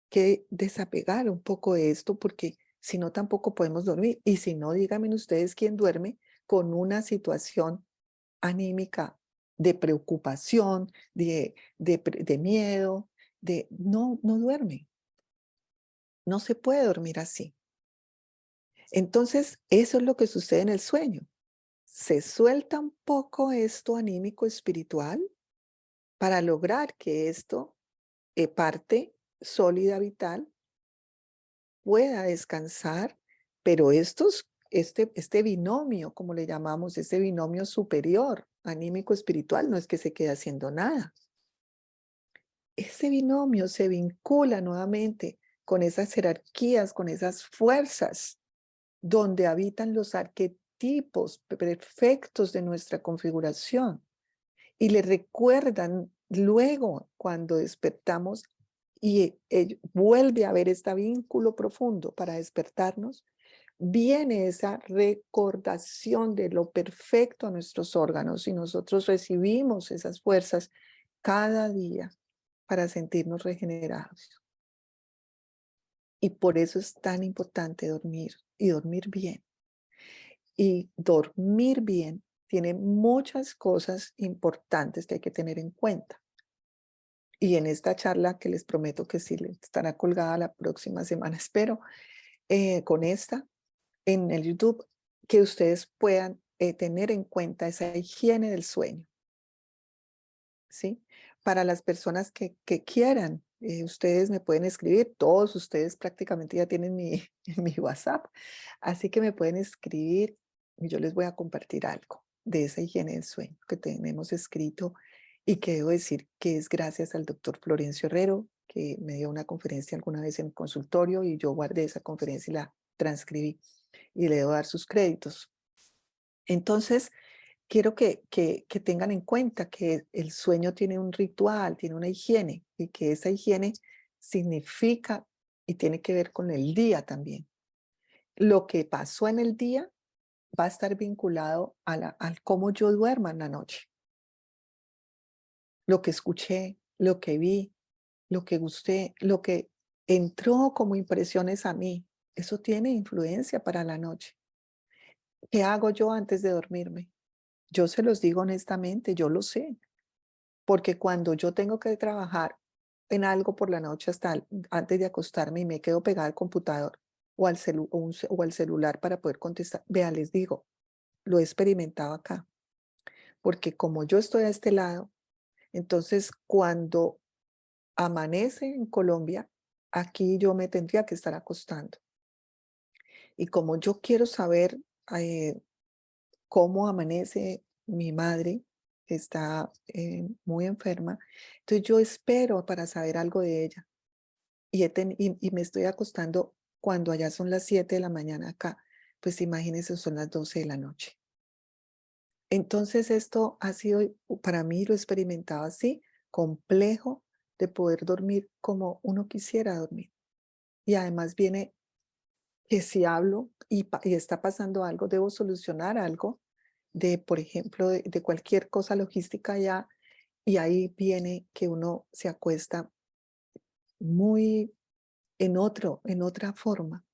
que desapegar un poco de esto porque si no tampoco podemos dormir. Y si no, díganme ustedes quién duerme con una situación anímica de preocupación, de miedo, no duerme. No se puede dormir así. Entonces, eso es lo que sucede en el sueño. Se suelta un poco esto anímico espiritual para lograr que esto, parte sólida vital, pueda descansar, pero este binomio, como le llamamos, este binomio superior, anímico espiritual, no es que se quede haciendo nada. Ese binomio se vincula nuevamente con esas jerarquías, con esas fuerzas donde habitan los arquetipos perfectos de nuestra configuración y le recuerdan luego cuando despertamos y vuelve a haber este vínculo profundo para despertarnos, viene esa recordación de lo perfecto a nuestros órganos y nosotros recibimos esas fuerzas cada día para sentirnos regenerados. Y por eso es tan importante dormir y dormir bien. Y dormir bien tiene muchas cosas importantes que hay que tener en cuenta. Y en esta charla que les prometo que sí estará colgada la próxima semana, espero, con esta en el YouTube, que ustedes puedan tener en cuenta esa higiene del sueño, ¿sí? Para las personas que quieran, ustedes me pueden escribir, todos ustedes prácticamente ya tienen mi WhatsApp, así que me pueden escribir y yo les voy a compartir algo de esa higiene del sueño que tenemos escrito y que debo decir que es gracias al doctor Florencio Herrero, que me dio una conferencia alguna vez en el consultorio y yo guardé esa conferencia y la transcribí y le debo dar sus créditos. Entonces, quiero que tengan en cuenta que el sueño tiene un ritual, tiene una higiene y que esa higiene significa y tiene que ver con el día también. Lo que pasó en el día va a estar vinculado al cómo yo duerma en la noche. Lo que escuché, lo que vi, lo que gusté, lo que entró como impresiones a mí, eso tiene influencia para la noche. ¿Qué hago yo antes de dormirme? Yo se los digo honestamente, yo lo sé. Porque cuando yo tengo que trabajar en algo por la noche hasta antes de acostarme y me quedo pegada al computador o o al celular para poder contestar, vea, les digo, lo he experimentado acá, porque como yo estoy a este lado, entonces cuando amanece en Colombia, aquí yo me tendría que estar acostando. Y como yo quiero saber eh, cómo amanece mi madre, que está muy enferma. Entonces yo espero para saber algo de ella y me estoy acostando cuando allá son las 7 de la mañana acá. Pues imagínense, son las 12 de la noche. Entonces esto ha sido, para mí lo he experimentado así, complejo de poder dormir como uno quisiera dormir. Y además viene que si hablo y está pasando algo, debo solucionar algo de, por ejemplo, de cualquier cosa logística ya, y ahí viene que uno se acuesta muy en otra forma.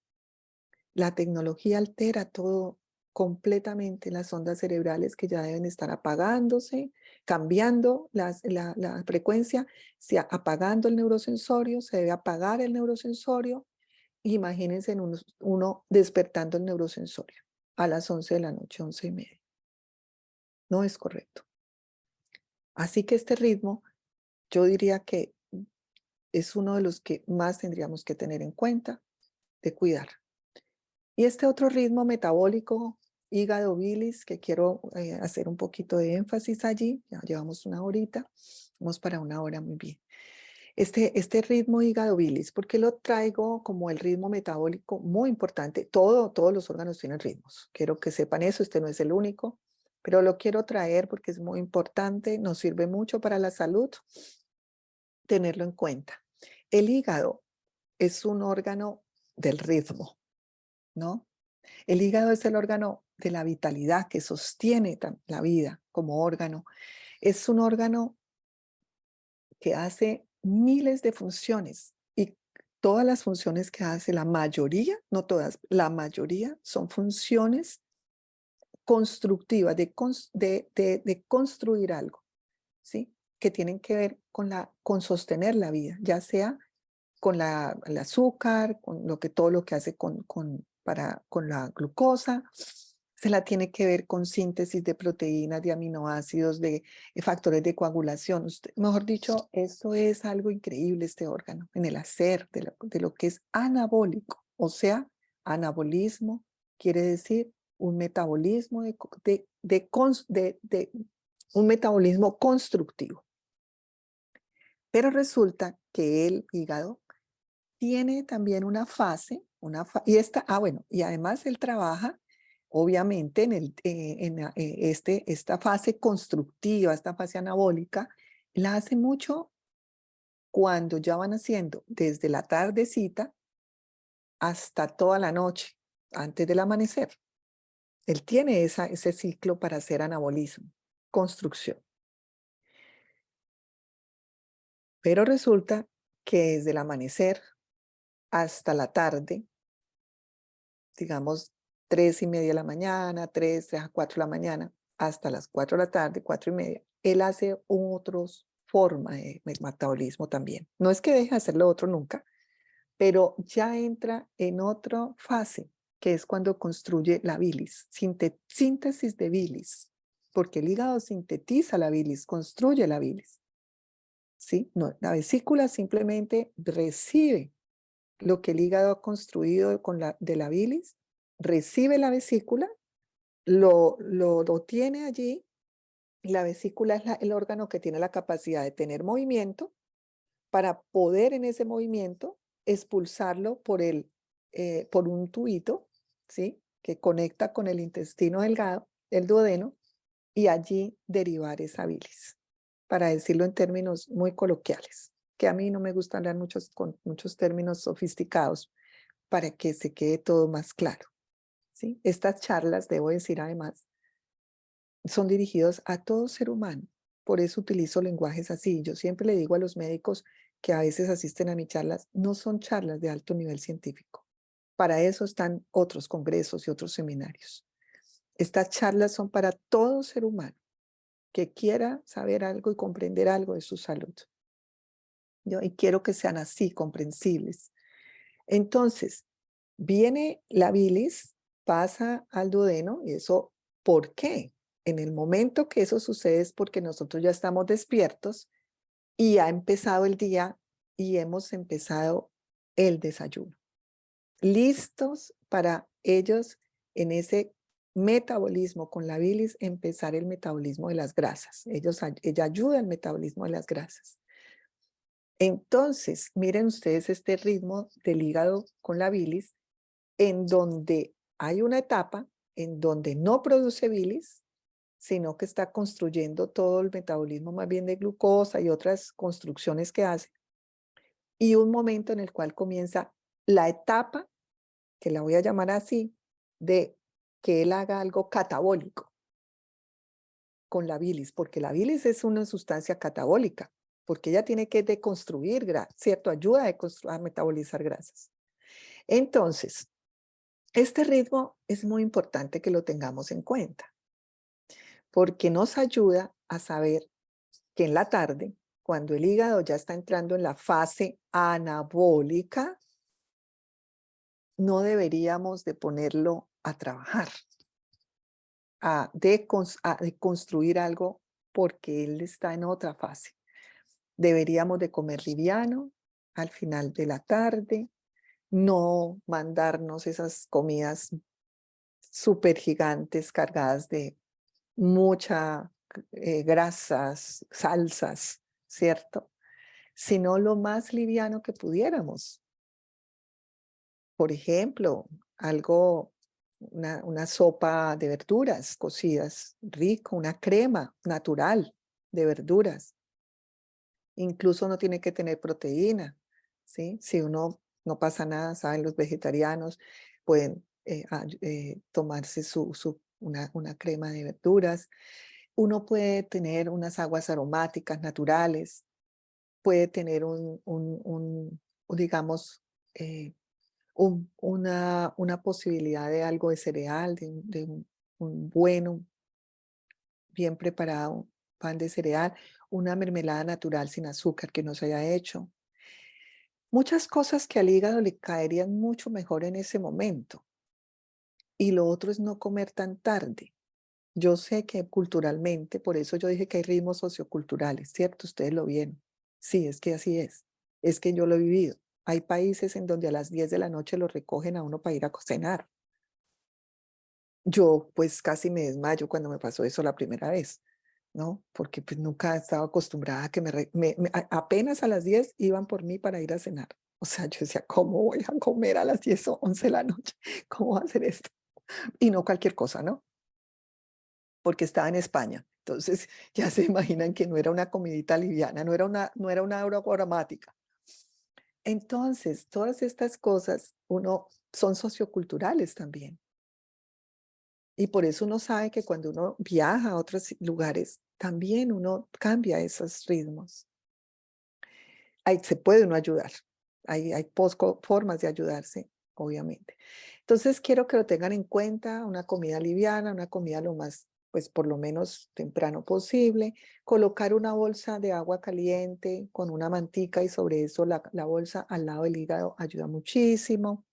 La tecnología altera todo completamente, las ondas cerebrales que ya deben estar apagándose, cambiando la frecuencia, apagando el neurosensorio, se debe apagar el neurosensorio imagínense en uno despertando el neurosensorio a las 11 de la noche, 11:30. No es correcto. Así que este ritmo, yo diría que es uno de los que más tendríamos que tener en cuenta, de cuidar. Y este otro ritmo metabólico, hígado, bilis, que quiero hacer un poquito de énfasis allí, ya llevamos una horita, vamos para una hora, muy bien. Este ritmo hígado, bilis, ¿por qué lo traigo como el ritmo metabólico? Muy importante, todos los órganos tienen ritmos, quiero que sepan eso, este no es el único, pero lo quiero traer porque es muy importante, nos sirve mucho para la salud, tenerlo en cuenta. El hígado es un órgano del ritmo, ¿no? El hígado es el órgano de la vitalidad que sostiene la vida como órgano. Es un órgano que hace miles de funciones y todas las funciones que hace, la mayoría, no todas, la mayoría son funciones constructivas, de construir algo, ¿sí? Que tienen que ver con sostener la vida, ya sea con el azúcar, con todo lo que hace con la glucosa, se la tiene que ver con síntesis de proteínas, de aminoácidos, de factores de coagulación. Mejor dicho, esto es algo increíble, este órgano, en el hacer de lo que es anabólico. O sea, anabolismo quiere decir un metabolismo un metabolismo constructivo. Pero resulta que el hígado tiene también una fase, bueno, y además él trabaja, obviamente, esta fase constructiva, esta fase anabólica, la hace mucho cuando ya van haciendo desde la tardecita hasta toda la noche, antes del amanecer. Él tiene ese ciclo para hacer anabolismo, construcción. Pero resulta que desde el amanecer hasta la tarde, digamos 3:30 de la mañana, 3 a 4 de la mañana, hasta las 4 de la tarde, 4:30, él hace otros forma de metabolismo también. No es que deje de hacer lo otro nunca, pero ya entra en otra fase, que es cuando construye la bilis, síntesis de bilis, porque el hígado sintetiza la bilis, construye la bilis. ¿Sí? No, la vesícula simplemente recibe lo que el hígado ha construido de la bilis, recibe la vesícula, lo tiene allí, y la vesícula es el órgano que tiene la capacidad de tener movimiento para poder en ese movimiento expulsarlo por un tubito, ¿sí? Que conecta con el intestino delgado, el duodeno, y allí derivar esa bilis, para decirlo en términos muy coloquiales, que a mí no me gusta hablar con muchos términos sofisticados para que se quede todo más claro, ¿sí? Estas charlas, debo decir además, son dirigidos a todo ser humano, por eso utilizo lenguajes así. Yo siempre le digo a los médicos que a veces asisten a mis charlas, no son charlas de alto nivel científico. Para eso están otros congresos y otros seminarios. Estas charlas son para todo ser humano que quiera saber algo y comprender algo de su salud. Y quiero que sean así, comprensibles. Entonces, viene la bilis, pasa al duodeno, y eso, ¿por qué? En el momento que eso sucede es porque nosotros ya estamos despiertos y ha empezado el día y hemos empezado el desayuno. Listos para ellos en ese metabolismo con la bilis, empezar el metabolismo de las grasas. Ella ayuda al metabolismo de las grasas. Entonces, miren ustedes este ritmo del hígado con la bilis, en donde hay una etapa en donde no produce bilis, sino que está construyendo todo el metabolismo más bien de glucosa y otras construcciones que hace. Y un momento en el cual comienza la etapa, que la voy a llamar así, de que él haga algo catabólico con la bilis, porque la bilis es una sustancia catabólica, porque ella tiene que deconstruir, ¿cierto? Ayuda a metabolizar grasas. Entonces, este ritmo es muy importante que lo tengamos en cuenta, porque nos ayuda a saber que en la tarde, cuando el hígado ya está entrando en la fase anabólica, no deberíamos de ponerlo a trabajar, a de construir algo porque él está en otra fase. Deberíamos de comer liviano al final de la tarde, no mandarnos esas comidas súper gigantes cargadas de mucha grasas, salsas, ¿cierto? Sino lo más liviano que pudiéramos. Por ejemplo, algo, una sopa de verduras cocidas, rico, una crema natural de verduras. Incluso no tiene que tener proteína, ¿sí? Si uno no pasa nada, saben, los vegetarianos pueden tomarse una crema de verduras. Uno puede tener unas aguas aromáticas naturales, puede tener digamos, eh, una posibilidad de algo de cereal, un bueno, bien preparado, pan de cereal, una mermelada natural sin azúcar que no se haya hecho. Muchas cosas que al hígado le caerían mucho mejor en ese momento. Y lo otro es no comer tan tarde. Yo sé que culturalmente, por eso yo dije que hay ritmos socioculturales, ¿cierto? Ustedes lo vieron. Sí, es que así es. Es que yo lo he vivido. Hay países en donde a las 10 de la noche lo recogen a uno para ir a cenar. Yo pues casi me desmayo cuando me pasó eso la primera vez, ¿no? Porque pues nunca estaba acostumbrada a que apenas a las 10 iban por mí para ir a cenar. O sea, yo decía, ¿cómo voy a comer a las 10 o 11 de la noche? ¿Cómo va a hacer esto? Y no cualquier cosa, ¿no? Porque estaba en España. Entonces, ya se imaginan que no era una comidita liviana, no era una hora aromática. Entonces, todas estas cosas son socioculturales también. Y por eso uno sabe que cuando uno viaja a otros lugares, también uno cambia esos ritmos. Se puede uno ayudar. Hay formas de ayudarse, obviamente. Entonces, quiero que lo tengan en cuenta, una comida liviana, una comida lo más, pues por lo menos temprano posible. Colocar una bolsa de agua caliente con una mantica y sobre eso la bolsa al lado del hígado ayuda muchísimo.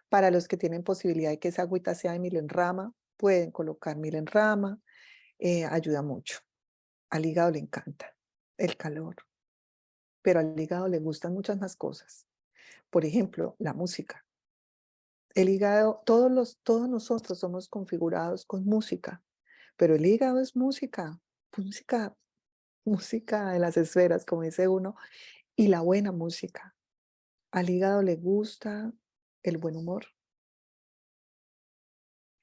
Para los que tienen posibilidad de que esa agüita sea de miel en rama, pueden colocar miel en rama, ayuda mucho. Al hígado le encanta el calor, pero al hígado le gustan muchas más cosas. Por ejemplo, la música. El hígado, todos nosotros somos configurados con música, pero el hígado es música, música, música de las esferas, como dice uno, y la buena música. Al hígado le gusta el buen humor,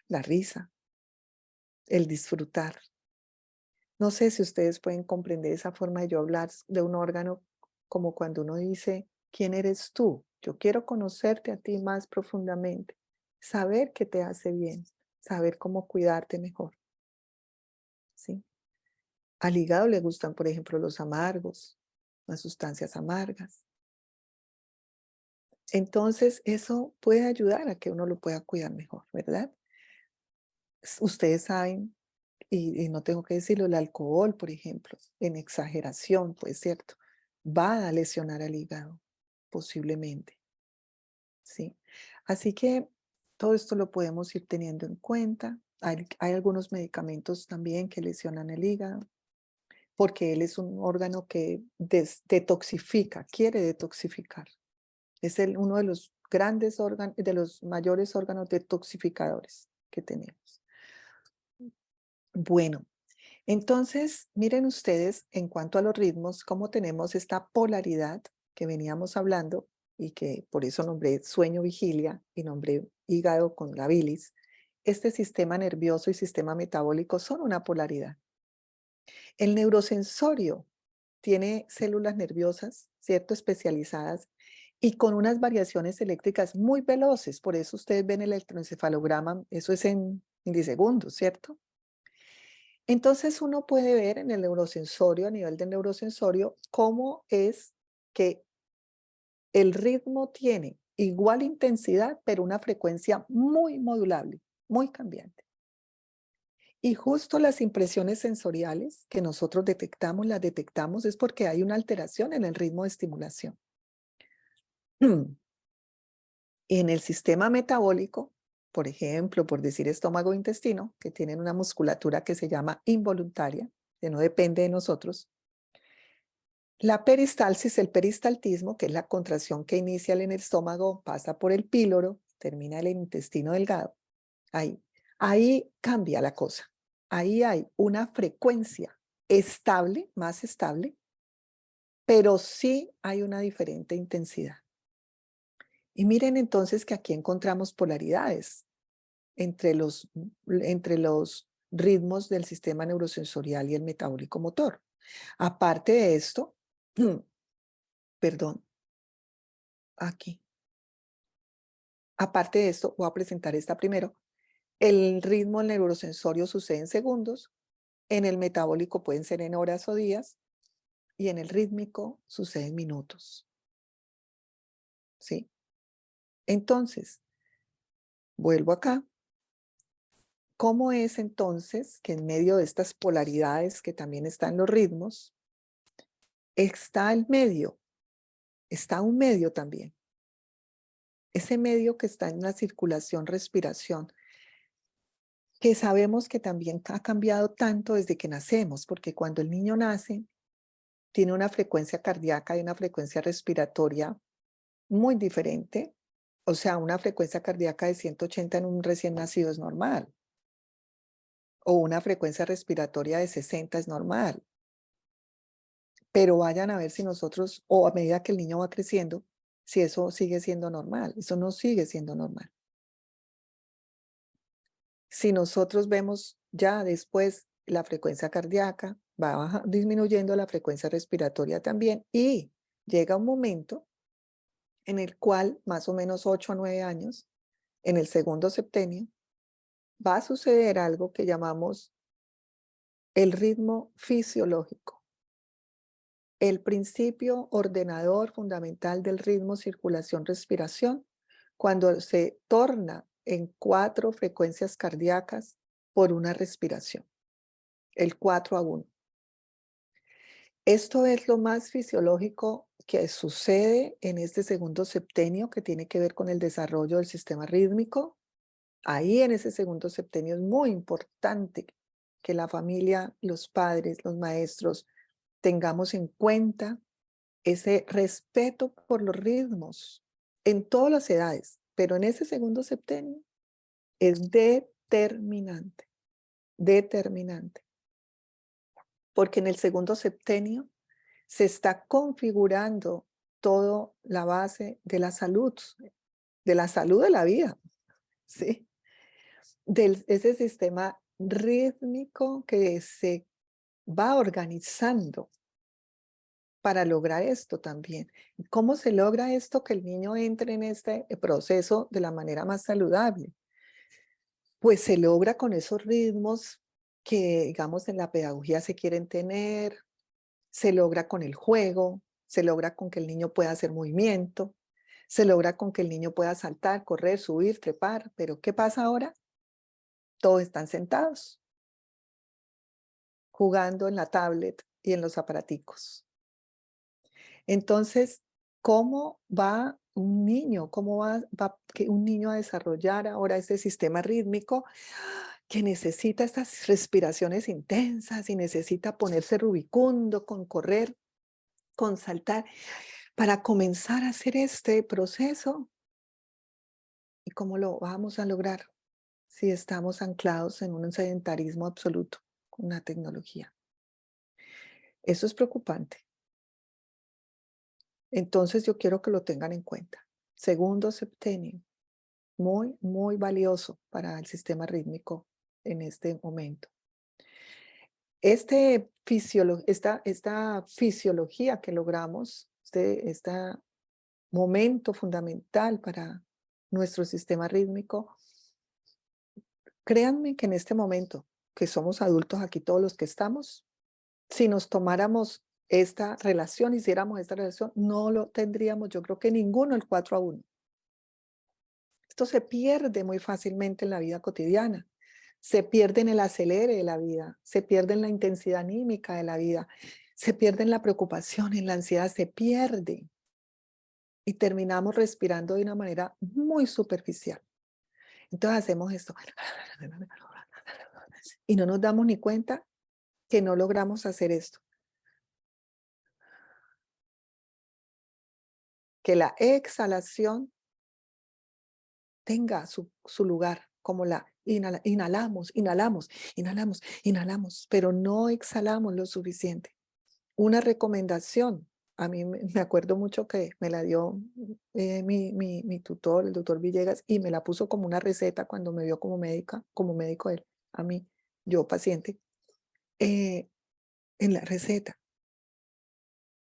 la risa, el disfrutar. No sé si ustedes pueden comprender esa forma de yo hablar de un órgano como cuando uno dice, ¿quién eres tú? Yo quiero conocerte a ti más profundamente, saber qué te hace bien, saber cómo cuidarte mejor, ¿sí? Al hígado le gustan, por ejemplo, los amargos, las sustancias amargas. Entonces, eso puede ayudar a que uno lo pueda cuidar mejor, ¿verdad? Ustedes saben, y no tengo que decirlo, el alcohol, por ejemplo, en exageración, pues cierto, va a lesionar al hígado, posiblemente, ¿sí? Así que todo esto lo podemos ir teniendo en cuenta. Hay algunos medicamentos también que lesionan el hígado, porque él es un órgano que detoxifica, quiere detoxificar. Es uno de los grandes órganos, de los mayores órganos detoxificadores que tenemos. Bueno, entonces, miren ustedes, en cuanto a los ritmos, cómo tenemos esta polaridad que veníamos hablando y que por eso nombré sueño-vigilia y nombré hígado con la bilis. Este sistema nervioso y sistema metabólico son una polaridad. El neurosensorio tiene células nerviosas, ¿cierto? Especializadas y con unas variaciones eléctricas muy veloces. Por eso ustedes ven el electroencefalograma, eso es en milisegundos, ¿cierto? Entonces uno puede ver en el neurosensorio, a nivel del neurosensorio, cómo es que el ritmo tiene igual intensidad, pero una frecuencia muy modulable, muy cambiante. Y justo las impresiones sensoriales que nosotros detectamos, las detectamos es porque hay una alteración en el ritmo de estimulación. En el sistema metabólico, por ejemplo, por decir estómago e intestino, que tienen una musculatura que se llama involuntaria, que no depende de nosotros, la peristalsis, el peristaltismo, que es la contracción que inicia en el estómago, pasa por el píloro, termina en el intestino delgado. Ahí, ahí cambia la cosa. Ahí hay una frecuencia estable, más estable, pero sí hay una diferente intensidad. Y miren entonces que aquí encontramos polaridades entre los ritmos del sistema neurosensorial y el metabólico motor. Aparte de esto, perdón, aquí. Aparte de esto, voy a presentar esta primero. El ritmo neurosensorio sucede en segundos, en el metabólico pueden ser en horas o días, y en el rítmico sucede en minutos. ¿Sí? Entonces, vuelvo acá. ¿Cómo es entonces que en medio de estas polaridades que también están los ritmos, está el medio? Está un medio también. Ese medio que está en la circulación, respiración, que sabemos que también ha cambiado tanto desde que nacemos, porque cuando el niño nace, tiene una frecuencia cardíaca y una frecuencia respiratoria muy diferente. O sea, una frecuencia cardíaca de 180 en un recién nacido es normal. O una frecuencia respiratoria de 60 es normal. Pero vayan a ver si nosotros, o a medida que el niño va creciendo, si eso sigue siendo normal. Eso no sigue siendo normal. Si nosotros vemos ya después la frecuencia cardíaca, va disminuyendo la frecuencia respiratoria también, y llega un momento en el cual, más o menos 8 a 9 años, en el segundo septenio, va a suceder algo que llamamos el ritmo fisiológico. El principio ordenador fundamental del ritmo circulación-respiración, cuando se torna en 4 frecuencias cardíacas por una respiración, el 4 a 1. Esto es lo más fisiológico que sucede en este segundo septenio, que tiene que ver con el desarrollo del sistema rítmico. Ahí en ese segundo septenio es muy importante que la familia, los padres, los maestros, tengamos en cuenta ese respeto por los ritmos en todas las edades, pero en ese segundo septenio es determinante, determinante, porque en el segundo septenio se está configurando toda la base de la salud de la vida, ¿sí? Ese sistema rítmico que se va organizando para lograr esto también. ¿Cómo se logra esto? Que el niño entre en este proceso de la manera más saludable. Pues se logra con esos ritmos que, digamos, en la pedagogía se quieren tener, se logra con el juego, se logra con que el niño pueda hacer movimiento, se logra con que el niño pueda saltar, correr, subir, trepar, pero ¿qué pasa ahora? Todos están sentados, jugando en la tablet y en los aparaticos. Entonces, ¿cómo va un niño? ¿Cómo va un niño a desarrollar ahora ese sistema rítmico que necesita estas respiraciones intensas y necesita ponerse rubicundo con correr, con saltar, para comenzar a hacer este proceso? ¿Y cómo lo vamos a lograr si estamos anclados en un sedentarismo absoluto con una tecnología? Eso es preocupante. Entonces yo quiero que lo tengan en cuenta. Segundo septenio, muy, muy valioso para el sistema rítmico en este momento. Esta fisiología que logramos, este momento fundamental para nuestro sistema rítmico, créanme que en este momento, que somos adultos aquí todos los que estamos, si nos tomáramos esta relación, hiciéramos esta relación, no lo tendríamos, yo creo que ninguno, el 4 a 1. Esto se pierde muy fácilmente en la vida cotidiana. Se pierde en el acelere de la vida, se pierde en la intensidad anímica de la vida, se pierde en la preocupación, en la ansiedad, se pierde. y terminamos respirando de una manera muy superficial. Entonces hacemos esto y no nos damos ni cuenta que no logramos hacer esto. Que la exhalación tenga su lugar, como la inhalamos, inhalamos, inhalamos, inhalamos, pero no exhalamos lo suficiente. Una recomendación, a mí me acuerdo mucho que me la dio mi tutor, el doctor Villegas, y me la puso como una receta cuando me vio como médica, como médico él, a mí, yo paciente, eh, en la receta,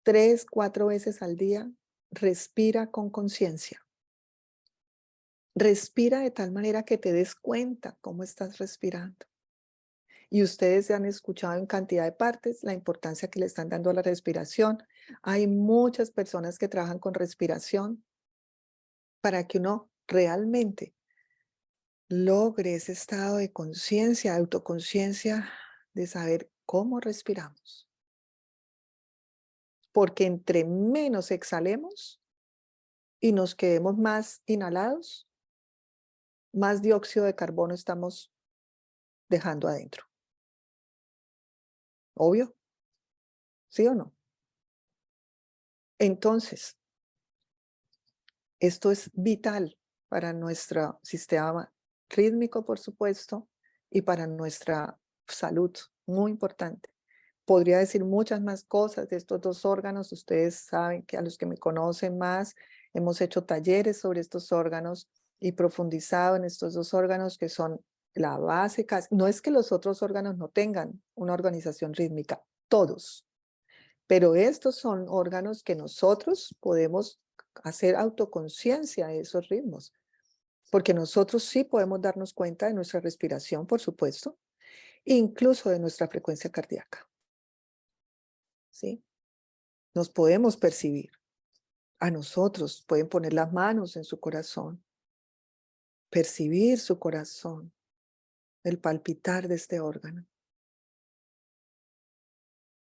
3, 4 veces al día, respira con conciencia. Respira de tal manera que te des cuenta cómo estás respirando. Y ustedes se han escuchado en cantidad de partes la importancia que le están dando a la respiración. Hay muchas personas que trabajan con respiración para que uno realmente logre ese estado de conciencia, autoconciencia, de saber cómo respiramos. Porque entre menos exhalemos y nos quedemos más inhalados, más dióxido de carbono estamos dejando adentro. ¿Obvio? ¿Sí o no? Entonces, esto es vital para nuestro sistema rítmico, por supuesto, y para nuestra salud, muy importante. Podría decir muchas más cosas de estos dos órganos. Ustedes saben que a los que me conocen más, hemos hecho talleres sobre estos órganos y profundizado en estos dos órganos que son la base. No es que los otros órganos no tengan una organización rítmica, todos. Pero estos son órganos que nosotros podemos hacer autoconciencia de esos ritmos, porque nosotros sí podemos darnos cuenta de nuestra respiración, por supuesto, incluso de nuestra frecuencia cardíaca. ¿Sí? Nos podemos percibir. A nosotros pueden poner las manos en su corazón, percibir su corazón, el palpitar de este órgano.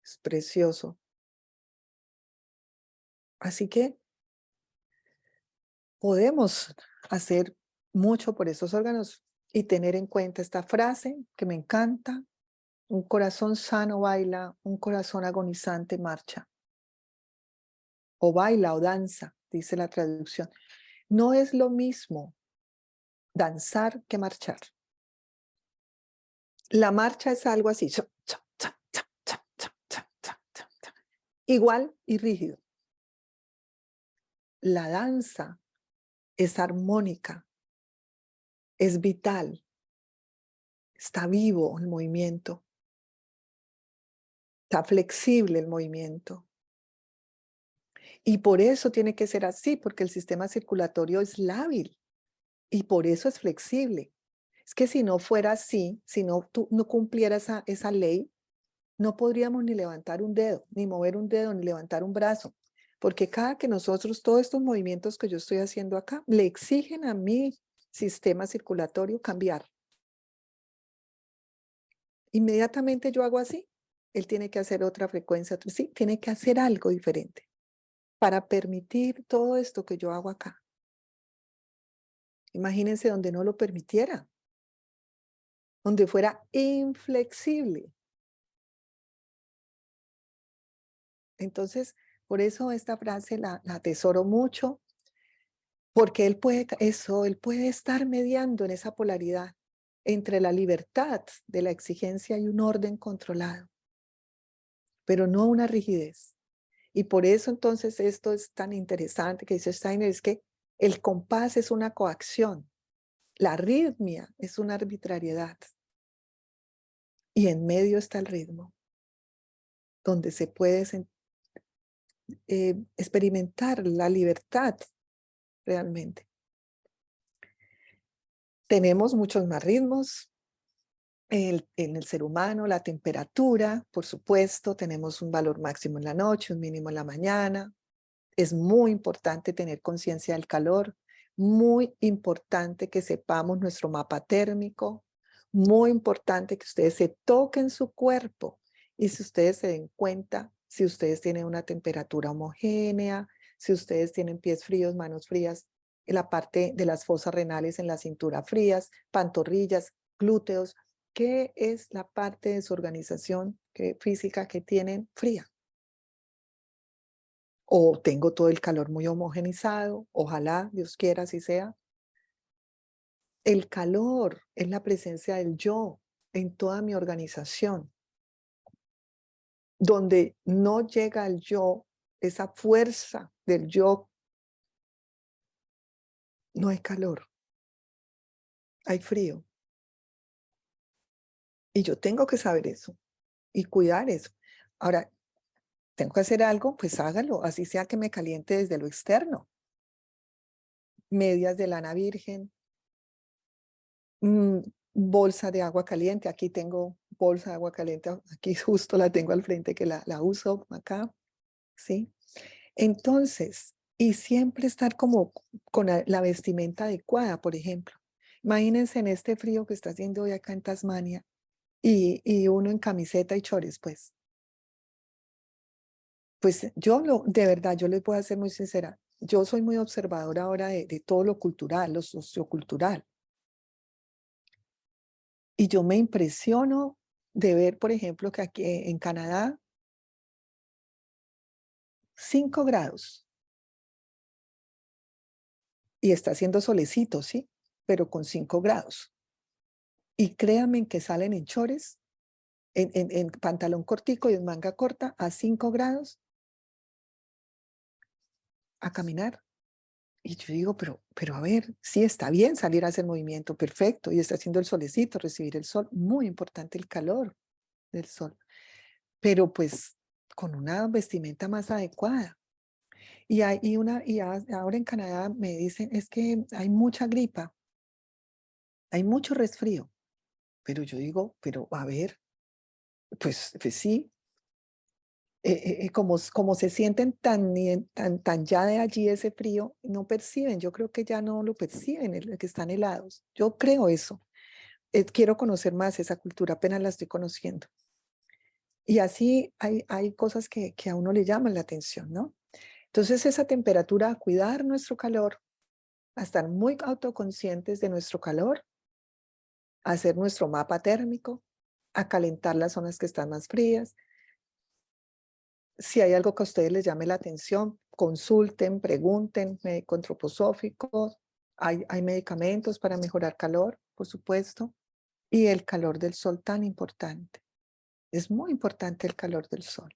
Es precioso. Así que podemos hacer mucho por esos órganos y tener en cuenta esta frase que me encanta: un corazón sano baila, un corazón agonizante marcha. O baila o danza, dice la traducción. No es lo mismo danzar que marchar. La marcha es algo así, igual y rígido. La danza es armónica, es vital, está vivo el movimiento, está flexible el movimiento. Y por eso tiene que ser así, porque el sistema circulatorio es lábil y por eso es flexible. Es que si no fuera así, si no, no cumpliera esa ley, no podríamos ni levantar un dedo, ni mover un dedo, ni levantar un brazo. Porque cada que nosotros, todos estos movimientos que yo estoy haciendo acá, le exigen a mi sistema circulatorio cambiar. Inmediatamente yo hago así, él tiene que hacer otra frecuencia, sí, tiene que hacer algo diferente para permitir todo esto que yo hago acá. Imagínense donde no lo permitiera, donde fuera inflexible. Entonces, por eso esta frase la atesoro mucho, porque él puede estar mediando en esa polaridad entre la libertad de la exigencia y un orden controlado, pero no una rigidez. Y por eso entonces esto es tan interesante que dice Steiner, es que el compás es una coacción, la arritmia es una arbitrariedad y en medio está el ritmo, donde se puede experimentar la libertad realmente. Tenemos muchos más ritmos en el ser humano, la temperatura, por supuesto, tenemos un valor máximo en la noche, un mínimo en la mañana. Es muy importante tener conciencia del calor, muy importante que sepamos nuestro mapa térmico, muy importante que ustedes se toquen su cuerpo y si ustedes se den cuenta, si ustedes tienen una temperatura homogénea, Si ustedes tienen pies fríos, manos frías, en la parte de las fosas renales en la cintura frías, pantorrillas, glúteos, ¿qué es la parte de su organización física que tienen fría? O tengo todo el calor muy homogenizado, ojalá, Dios quiera, así sea. El calor es la presencia del yo en toda mi organización. Donde no llega el yo, esa fuerza del yo, no hay calor, hay frío. Y yo tengo que saber eso y cuidar eso. Ahora, tengo que hacer algo, pues hágalo, así sea que me caliente desde lo externo. Medias de lana virgen, mm, bolsa de agua caliente. Aquí tengo bolsa de agua caliente, aquí justo la tengo al frente que la uso acá, ¿sí? Entonces, y siempre estar como con la vestimenta adecuada, por ejemplo. Imagínense en este frío que está haciendo hoy acá en Tasmania y uno en camiseta y chores, pues. Pues de verdad, yo les voy a ser muy sincera. Yo soy muy observadora ahora de todo lo cultural, lo sociocultural. Y yo me impresiono de ver, por ejemplo, que aquí en Canadá, 5 grados y está haciendo solecito, ¿sí? Pero con 5 grados. Y créanme que salen en chores, en pantalón cortico y en manga corta, a 5 grados a caminar. Y yo digo, pero a ver, sí está bien salir a hacer movimiento, perfecto, y está haciendo el solecito, recibir el sol, muy importante el calor del sol, pero pues con una vestimenta más adecuada. Ahora en Canadá me dicen, es que hay mucha gripa, hay mucho resfrío, pero yo digo, pero a ver, pues sí, como se sienten tan ya de allí ese frío, no perciben, yo creo que ya no lo perciben, que están helados. Yo creo eso. Quiero conocer más esa cultura, apenas la estoy conociendo. Y así hay cosas que a uno le llaman la atención, ¿no? Entonces esa temperatura, a cuidar nuestro calor, a estar muy autoconscientes de nuestro calor, a hacer nuestro mapa térmico, a calentar las zonas que están más frías. Si hay algo que a ustedes les llame la atención, consulten, pregunten, médico antroposófico. Hay medicamentos para mejorar calor, por supuesto, y el calor del sol tan importante. Es muy importante el calor del sol.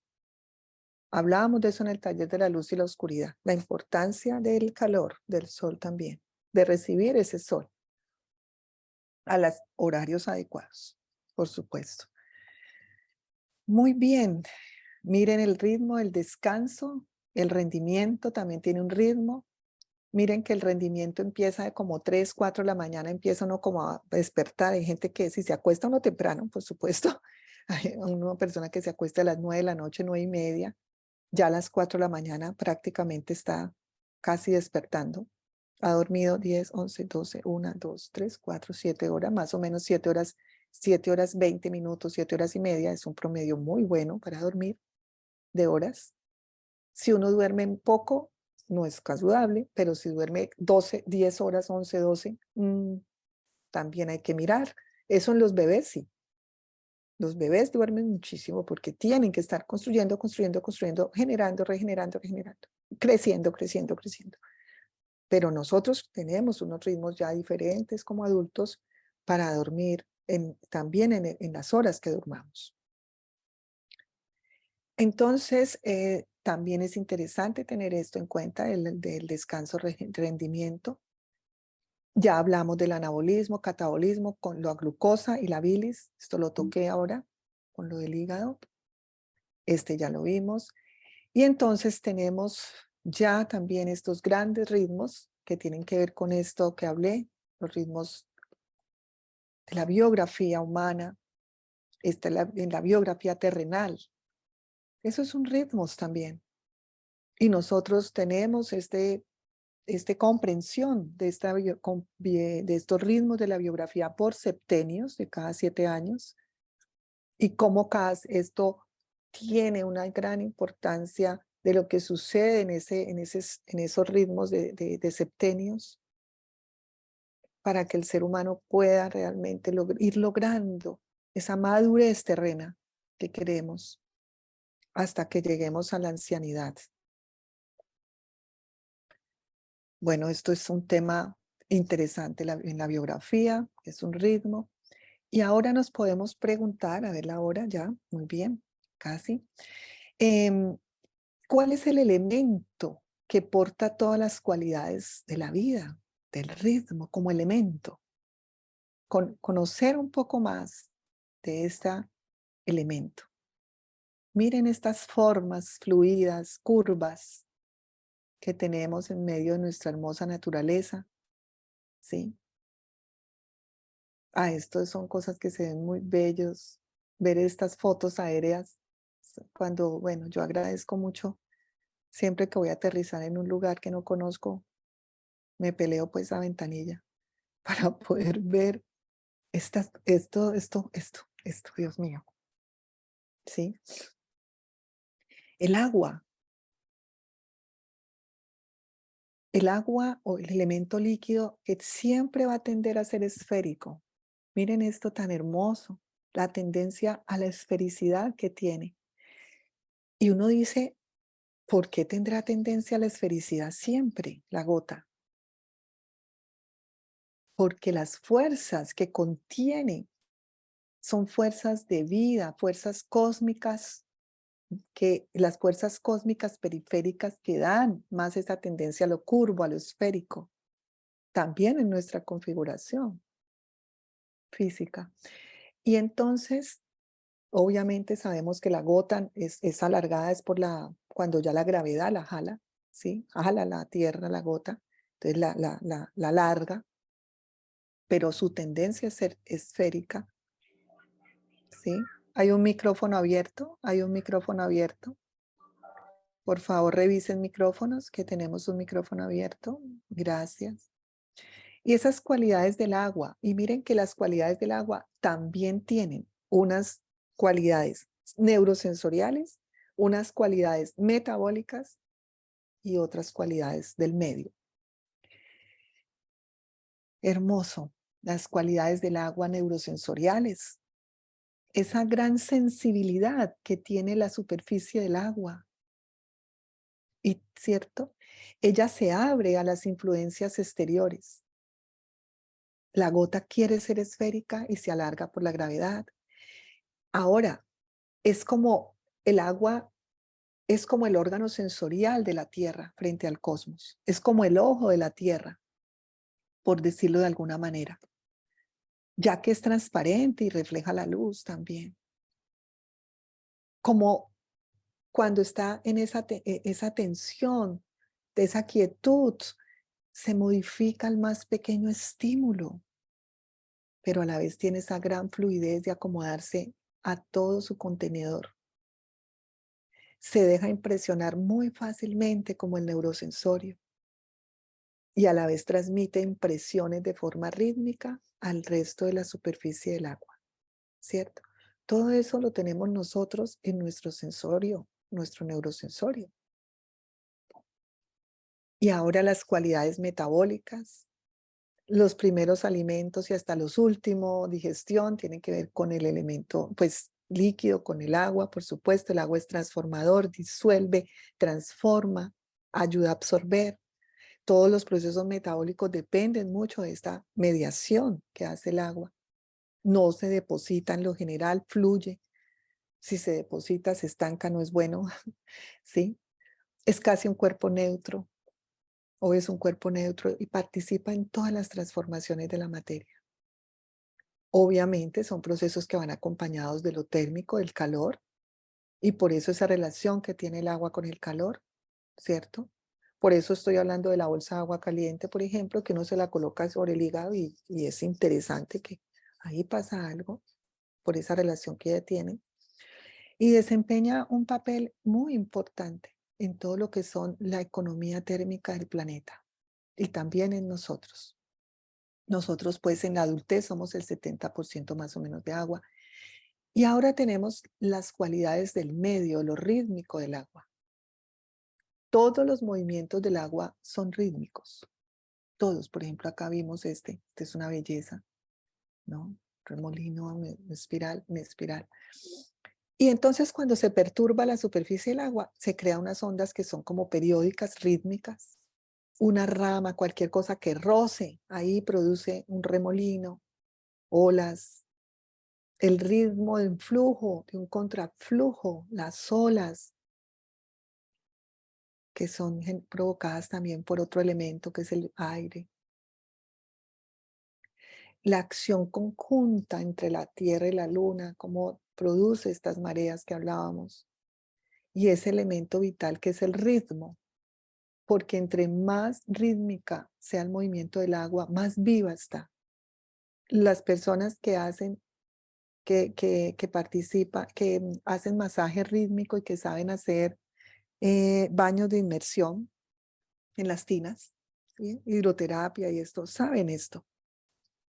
Hablábamos de eso en el taller de la luz y la oscuridad, la importancia del calor del sol también, de recibir ese sol a los horarios adecuados, por supuesto. Muy bien, miren el ritmo, el descanso, el rendimiento también tiene un ritmo. Miren que el rendimiento empieza de como 3, 4 de la mañana, empieza uno como a despertar. Hay gente que si se acuesta uno temprano, por supuesto, hay una persona que se acuesta a las 9 de la noche, 9:30, ya a las 4 de la mañana prácticamente está casi despertando. Ha dormido 10, 11, 12, 1, 2, 3, 4, 7 horas, más o menos 7 horas 20 minutos, 7 horas y media, es un promedio muy bueno para dormir de horas. Si uno duerme poco, no es saludable, pero si duerme 12, 10 horas, 11, 12, también hay que mirar. Eso en los bebés sí. Los bebés duermen muchísimo porque tienen que estar construyendo, construyendo, construyendo, generando, regenerando, regenerando, creciendo, creciendo, creciendo. Pero nosotros tenemos unos ritmos ya diferentes como adultos para dormir también en las horas que durmamos. Entonces, también es interesante tener esto en cuenta, del descanso, rendimiento. Ya hablamos del anabolismo, catabolismo, con la glucosa y la bilis. Esto lo toqué ahora con lo del hígado. Ya lo vimos. Y entonces tenemos ya también estos grandes ritmos que tienen que ver con esto que hablé, los ritmos de la biografía humana, en la biografía terrenal. Esos son ritmos también. Y nosotros tenemos comprensión de estos ritmos de la biografía por septenios, de cada 7 años, y cómo esto tiene una gran importancia de lo que sucede en esos ritmos de septenios, para que el ser humano pueda realmente ir logrando esa madurez terrena que queremos hasta que lleguemos a la ancianidad. Bueno, esto es un tema interesante en la biografía, es un ritmo. Y ahora nos podemos preguntar, a ver la hora ya, muy bien, casi. em, ¿Cuál es el elemento que porta todas las cualidades de la vida, del ritmo como elemento? Conocer un poco más de este elemento. Miren estas formas fluidas, curvas que tenemos en medio de nuestra hermosa naturaleza, ¿sí? Esto son cosas que se ven muy bellos, ver estas fotos aéreas, cuando, bueno, yo agradezco mucho, siempre que voy a aterrizar en un lugar que no conozco, me peleo pues a ventanilla para poder ver esto, Dios mío, ¿sí? El agua, el agua o el elemento líquido que siempre va a tender a ser esférico. Miren esto tan hermoso, la tendencia a la esfericidad que tiene. Y uno dice, ¿por qué tendrá tendencia a la esfericidad siempre la gota? Porque las fuerzas que contiene son fuerzas de vida, fuerzas cósmicas, que las fuerzas cósmicas periféricas que dan más esa tendencia a lo curvo, a lo esférico, también en nuestra configuración física. Y entonces, obviamente sabemos que la gota es alargada, es cuando ya la gravedad la jala, ¿sí? Jala la tierra, la gota, entonces la larga, pero su tendencia a ser esférica, ¿sí? Hay un micrófono abierto, hay un micrófono abierto. Por favor, revisen micrófonos, que tenemos un micrófono abierto. Gracias. Y esas cualidades del agua, y miren que las cualidades del agua también tienen unas cualidades neurosensoriales, unas cualidades metabólicas y otras cualidades del medio. Hermoso, las cualidades del agua neurosensoriales, esa gran sensibilidad que tiene la superficie del agua. Y, ¿cierto? Ella se abre a las influencias exteriores. La gota quiere ser esférica y se alarga por la gravedad. Ahora, es como el agua, es como el órgano sensorial de la Tierra frente al cosmos. Es como el ojo de la Tierra, por decirlo de alguna manera, ya que es transparente y refleja la luz también. Como cuando está en esa tensión, de esa quietud, se modifica el más pequeño estímulo, pero a la vez tiene esa gran fluidez de acomodarse a todo su contenedor. Se deja impresionar muy fácilmente como el neurosensorio y a la vez transmite impresiones de forma rítmica al resto de la superficie del agua, ¿cierto? Todo eso lo tenemos nosotros en nuestro sensorio, nuestro neurosensorio. Y ahora las cualidades metabólicas, los primeros alimentos y hasta los últimos, digestión, tienen que ver con el elemento, pues, líquido, con el agua, por supuesto. El agua es transformador, disuelve, transforma, ayuda a absorber. Todos los procesos metabólicos dependen mucho de esta mediación que hace el agua. No se deposita en lo general, fluye. Si se deposita, se estanca, no es bueno, ¿sí? Es casi un cuerpo neutro, o es un cuerpo neutro y participa en todas las transformaciones de la materia. Obviamente son procesos que van acompañados de lo térmico, del calor, y por eso esa relación que tiene el agua con el calor, ¿cierto? Por eso estoy hablando de la bolsa de agua caliente, por ejemplo, que uno se la coloca sobre el hígado y es interesante que ahí pasa algo por esa relación que ella tiene. Y desempeña un papel muy importante en todo lo que son la economía térmica del planeta y también en nosotros. Nosotros, pues, en la adultez somos el 70% más o menos de agua. Y ahora tenemos las cualidades del medio, lo rítmico del agua. Todos los movimientos del agua son rítmicos. Todos, por ejemplo, acá vimos este es una belleza, ¿no? Remolino, una espiral. Y entonces cuando se perturba la superficie del agua, se crean unas ondas que son como periódicas, rítmicas. Una rama, cualquier cosa que roce, ahí produce un remolino, olas, el ritmo de un flujo, de un contraflujo, las olas que son provocadas también por otro elemento que es el aire. La acción conjunta entre la Tierra y la Luna, cómo produce estas mareas que hablábamos, y ese elemento vital que es el ritmo, porque entre más rítmica sea el movimiento del agua, más viva está. Las personas que hacen, que participan, que hacen masaje rítmico y que saben hacer baños de inmersión en las tinas, ¿sí? Hidroterapia y esto, saben esto.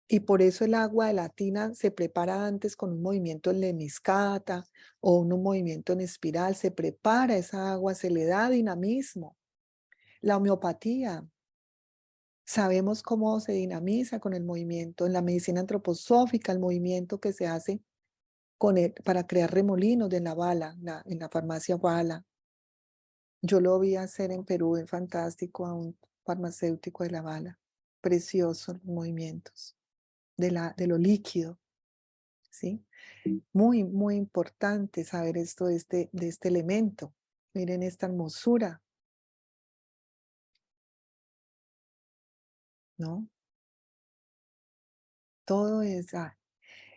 Y por eso el agua de la tina se prepara antes con un movimiento en lemniscata o un movimiento en espiral. Se prepara esa agua, se le da dinamismo. La homeopatía, sabemos cómo se dinamiza con el movimiento. En la medicina antroposófica, el movimiento que se hace para crear remolinos de la bala, en la farmacia Bala. Yo lo vi hacer en Perú, en fantástico, a un farmacéutico de la bala. Preciosos los movimientos de lo líquido, ¿sí? Muy, muy importante saber esto de este elemento. Miren esta hermosura, ¿no? Todo es,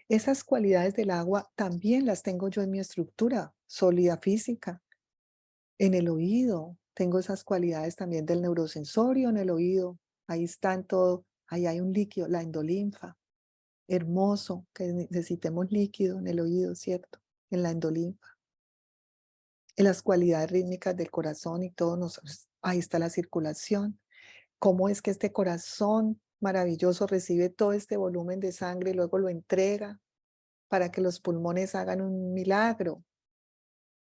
esas cualidades del agua también las tengo yo en mi estructura sólida física, en el oído. Tengo esas cualidades también del neurosensorio en el oído. Ahí está en todo. Ahí hay un líquido, la endolinfa. Hermoso que necesitemos líquido en el oído, ¿cierto? En la endolinfa. En las cualidades rítmicas del corazón y todo, ahí está la circulación. ¿Cómo es que este corazón maravilloso recibe todo este volumen de sangre y luego lo entrega para que los pulmones hagan un milagro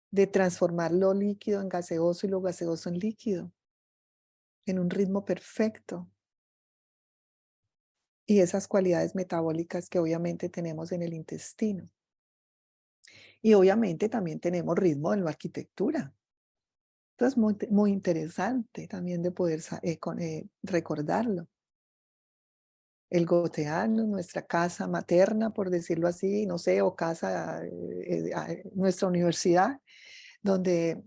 de transformar lo líquido en gaseoso y lo gaseoso en líquido, en un ritmo perfecto? Y esas cualidades metabólicas que obviamente tenemos en el intestino. Y obviamente también tenemos ritmo en la arquitectura. Entonces, muy, muy interesante también de poder recordarlo. El goteano, nuestra casa materna, por decirlo así, no sé, o casa, nuestra universidad, donde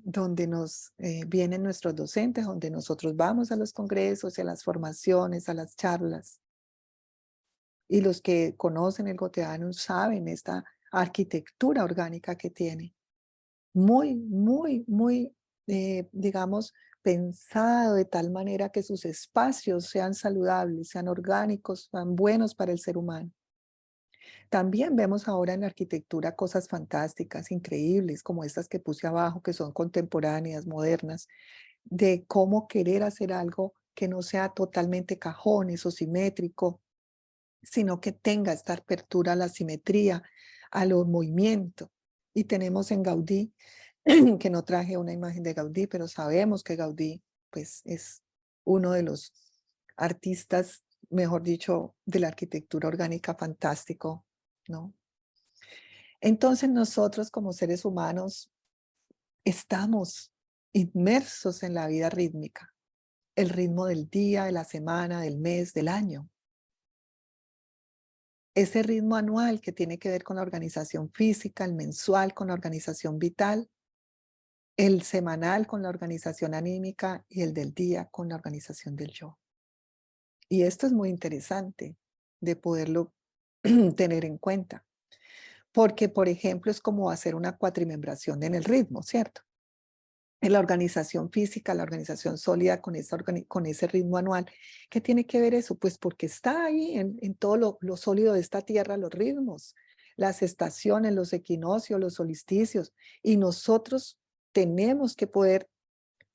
nos vienen nuestros docentes, donde nosotros vamos a los congresos, a las formaciones, a las charlas. Y los que conocen el goteano saben esta arquitectura orgánica que tiene. Muy, muy, muy, digamos, pensado de tal manera que sus espacios sean saludables, sean orgánicos, sean buenos para el ser humano. También vemos ahora en la arquitectura cosas fantásticas, increíbles, como estas que puse abajo, que son contemporáneas, modernas, de cómo querer hacer algo que no sea totalmente cajones o simétrico, sino que tenga esta apertura a la simetría, a los movimientos. Y tenemos en Gaudí, que no traje una imagen de Gaudí, pero sabemos que Gaudí pues, es uno de los artistas, mejor dicho, de la arquitectura orgánica fantástico, ¿no? Entonces nosotros como seres humanos estamos inmersos en la vida rítmica, el ritmo del día, de la semana, del mes, del año. Ese ritmo anual que tiene que ver con la organización física, el mensual con la organización vital, el semanal con la organización anímica y el del día con la organización del yo. Y esto es muy interesante de poderlo tener en cuenta, porque, por ejemplo, es como hacer una cuatrimembración en el ritmo, ¿cierto? En la organización física, la organización sólida con ese ritmo anual. ¿Qué tiene que ver eso? Pues porque está ahí en todo lo sólido de esta tierra, los ritmos, las estaciones, los equinoccios, los solsticios. Y nosotros tenemos que poder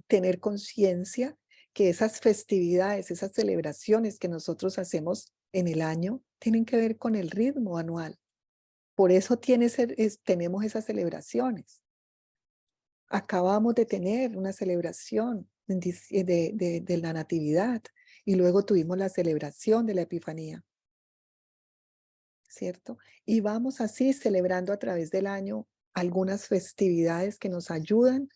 tener conciencia que esas festividades, esas celebraciones que nosotros hacemos en el año, tienen que ver con el ritmo anual. Por eso tenemos esas celebraciones. Acabamos de tener una celebración de la Natividad y luego tuvimos la celebración de la Epifanía, ¿cierto? Y vamos así celebrando a través del año algunas festividades que nos ayudan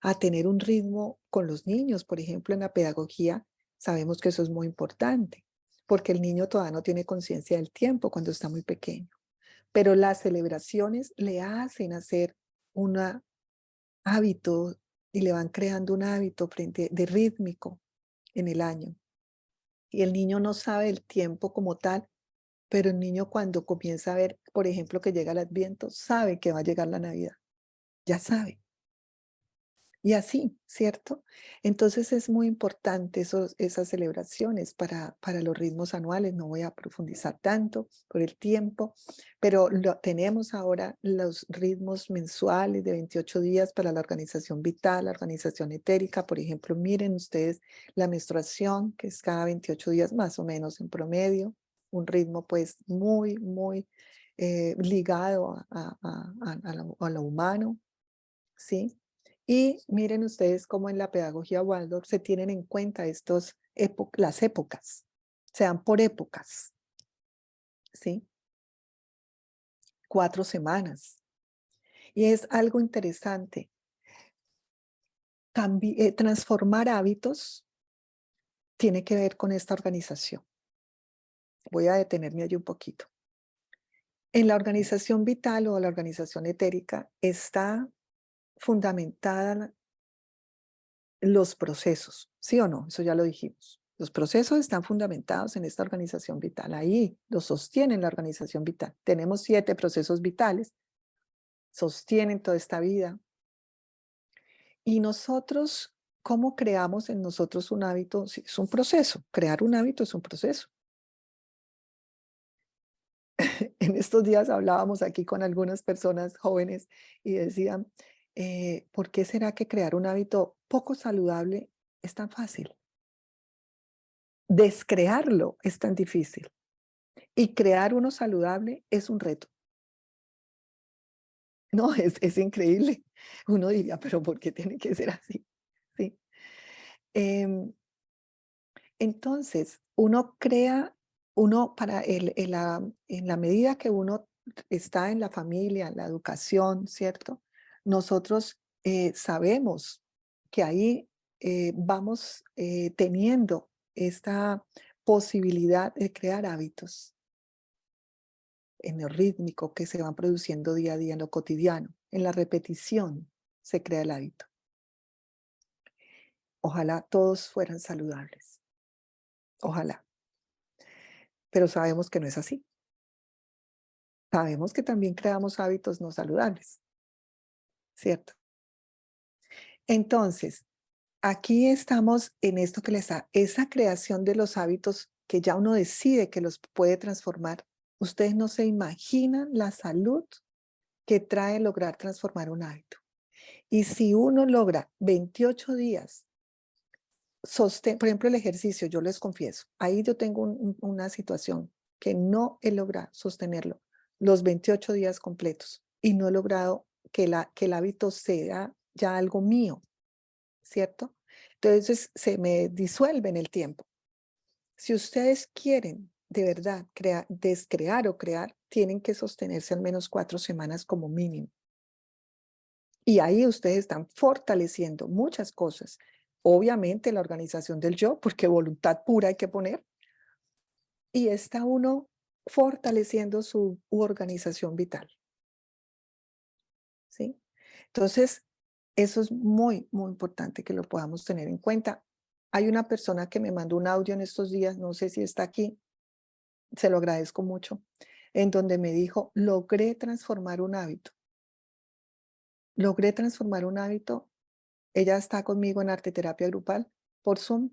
a tener un ritmo con los niños. Por ejemplo, en la pedagogía sabemos que eso es muy importante, porque el niño todavía no tiene conciencia del tiempo cuando está muy pequeño, pero las celebraciones le hacen hacer un hábito y le van creando un hábito frente de rítmico en el año. Y el niño no sabe el tiempo como tal, pero el niño cuando comienza a ver, por ejemplo, que llega el Adviento, sabe que va a llegar la Navidad, ya sabe. Y así, ¿cierto? Entonces es muy importante esas celebraciones para los ritmos anuales. No voy a profundizar tanto por el tiempo, pero tenemos ahora los ritmos mensuales de 28 días para la organización vital, la organización etérica. Por ejemplo, miren ustedes la menstruación, que es cada 28 días más o menos en promedio, un ritmo pues muy ligado a lo humano, ¿sí? Y miren ustedes cómo en la pedagogía Waldorf se tienen en cuenta las épocas, se dan por épocas, ¿sí? 4 semanas. Y es algo interesante. Transformar hábitos tiene que ver con esta organización. Voy a detenerme allí un poquito. En la organización vital o la organización etérica está fundamentada los procesos, ¿sí o no? Eso ya lo dijimos. Los procesos están fundamentados en esta organización vital. Ahí lo sostienen la organización vital. Tenemos 7 procesos vitales, sostienen toda esta vida. Y nosotros, ¿cómo creamos en nosotros un hábito? Sí, es un proceso. Crear un hábito es un proceso. En estos días hablábamos aquí con algunas personas jóvenes y decían, ¿por qué será que crear un hábito poco saludable es tan fácil? Descrearlo es tan difícil. Y crear uno saludable es un reto. No, es increíble. Uno diría, pero ¿por qué tiene que ser así? Sí. Em, entonces, uno crea, uno para en la medida que uno está en la familia, en la educación, ¿cierto? Nosotros sabemos que ahí vamos teniendo esta posibilidad de crear hábitos en lo rítmico que se van produciendo día a día en lo cotidiano. En la repetición se crea el hábito. Ojalá todos fueran saludables. Ojalá. Pero sabemos que no es así. Sabemos que también creamos hábitos no saludables, ¿cierto? Entonces, aquí estamos en esto que les da, esa creación de los hábitos que ya uno decide que los puede transformar. Ustedes no se imaginan la salud que trae lograr transformar un hábito. Y si uno logra 28 días por ejemplo, el ejercicio, yo les confieso, ahí yo tengo una situación que no he logrado sostenerlo los 28 días completos y no he logrado que el hábito sea ya algo mío, ¿cierto? Entonces se me disuelve en el tiempo. Si ustedes quieren de verdad descrear o crear, tienen que sostenerse al menos 4 semanas como mínimo. Y ahí ustedes están fortaleciendo muchas cosas. Obviamente la organización del yo, porque voluntad pura hay que poner. Y está uno fortaleciendo su organización vital, ¿sí? Entonces, eso es muy importante que lo podamos tener en cuenta. Hay una persona que me mandó un audio en estos días, no sé si está aquí, se lo agradezco mucho, en donde me dijo, logré transformar un hábito. Logré transformar un hábito. Ella está conmigo en arte terapia grupal por Zoom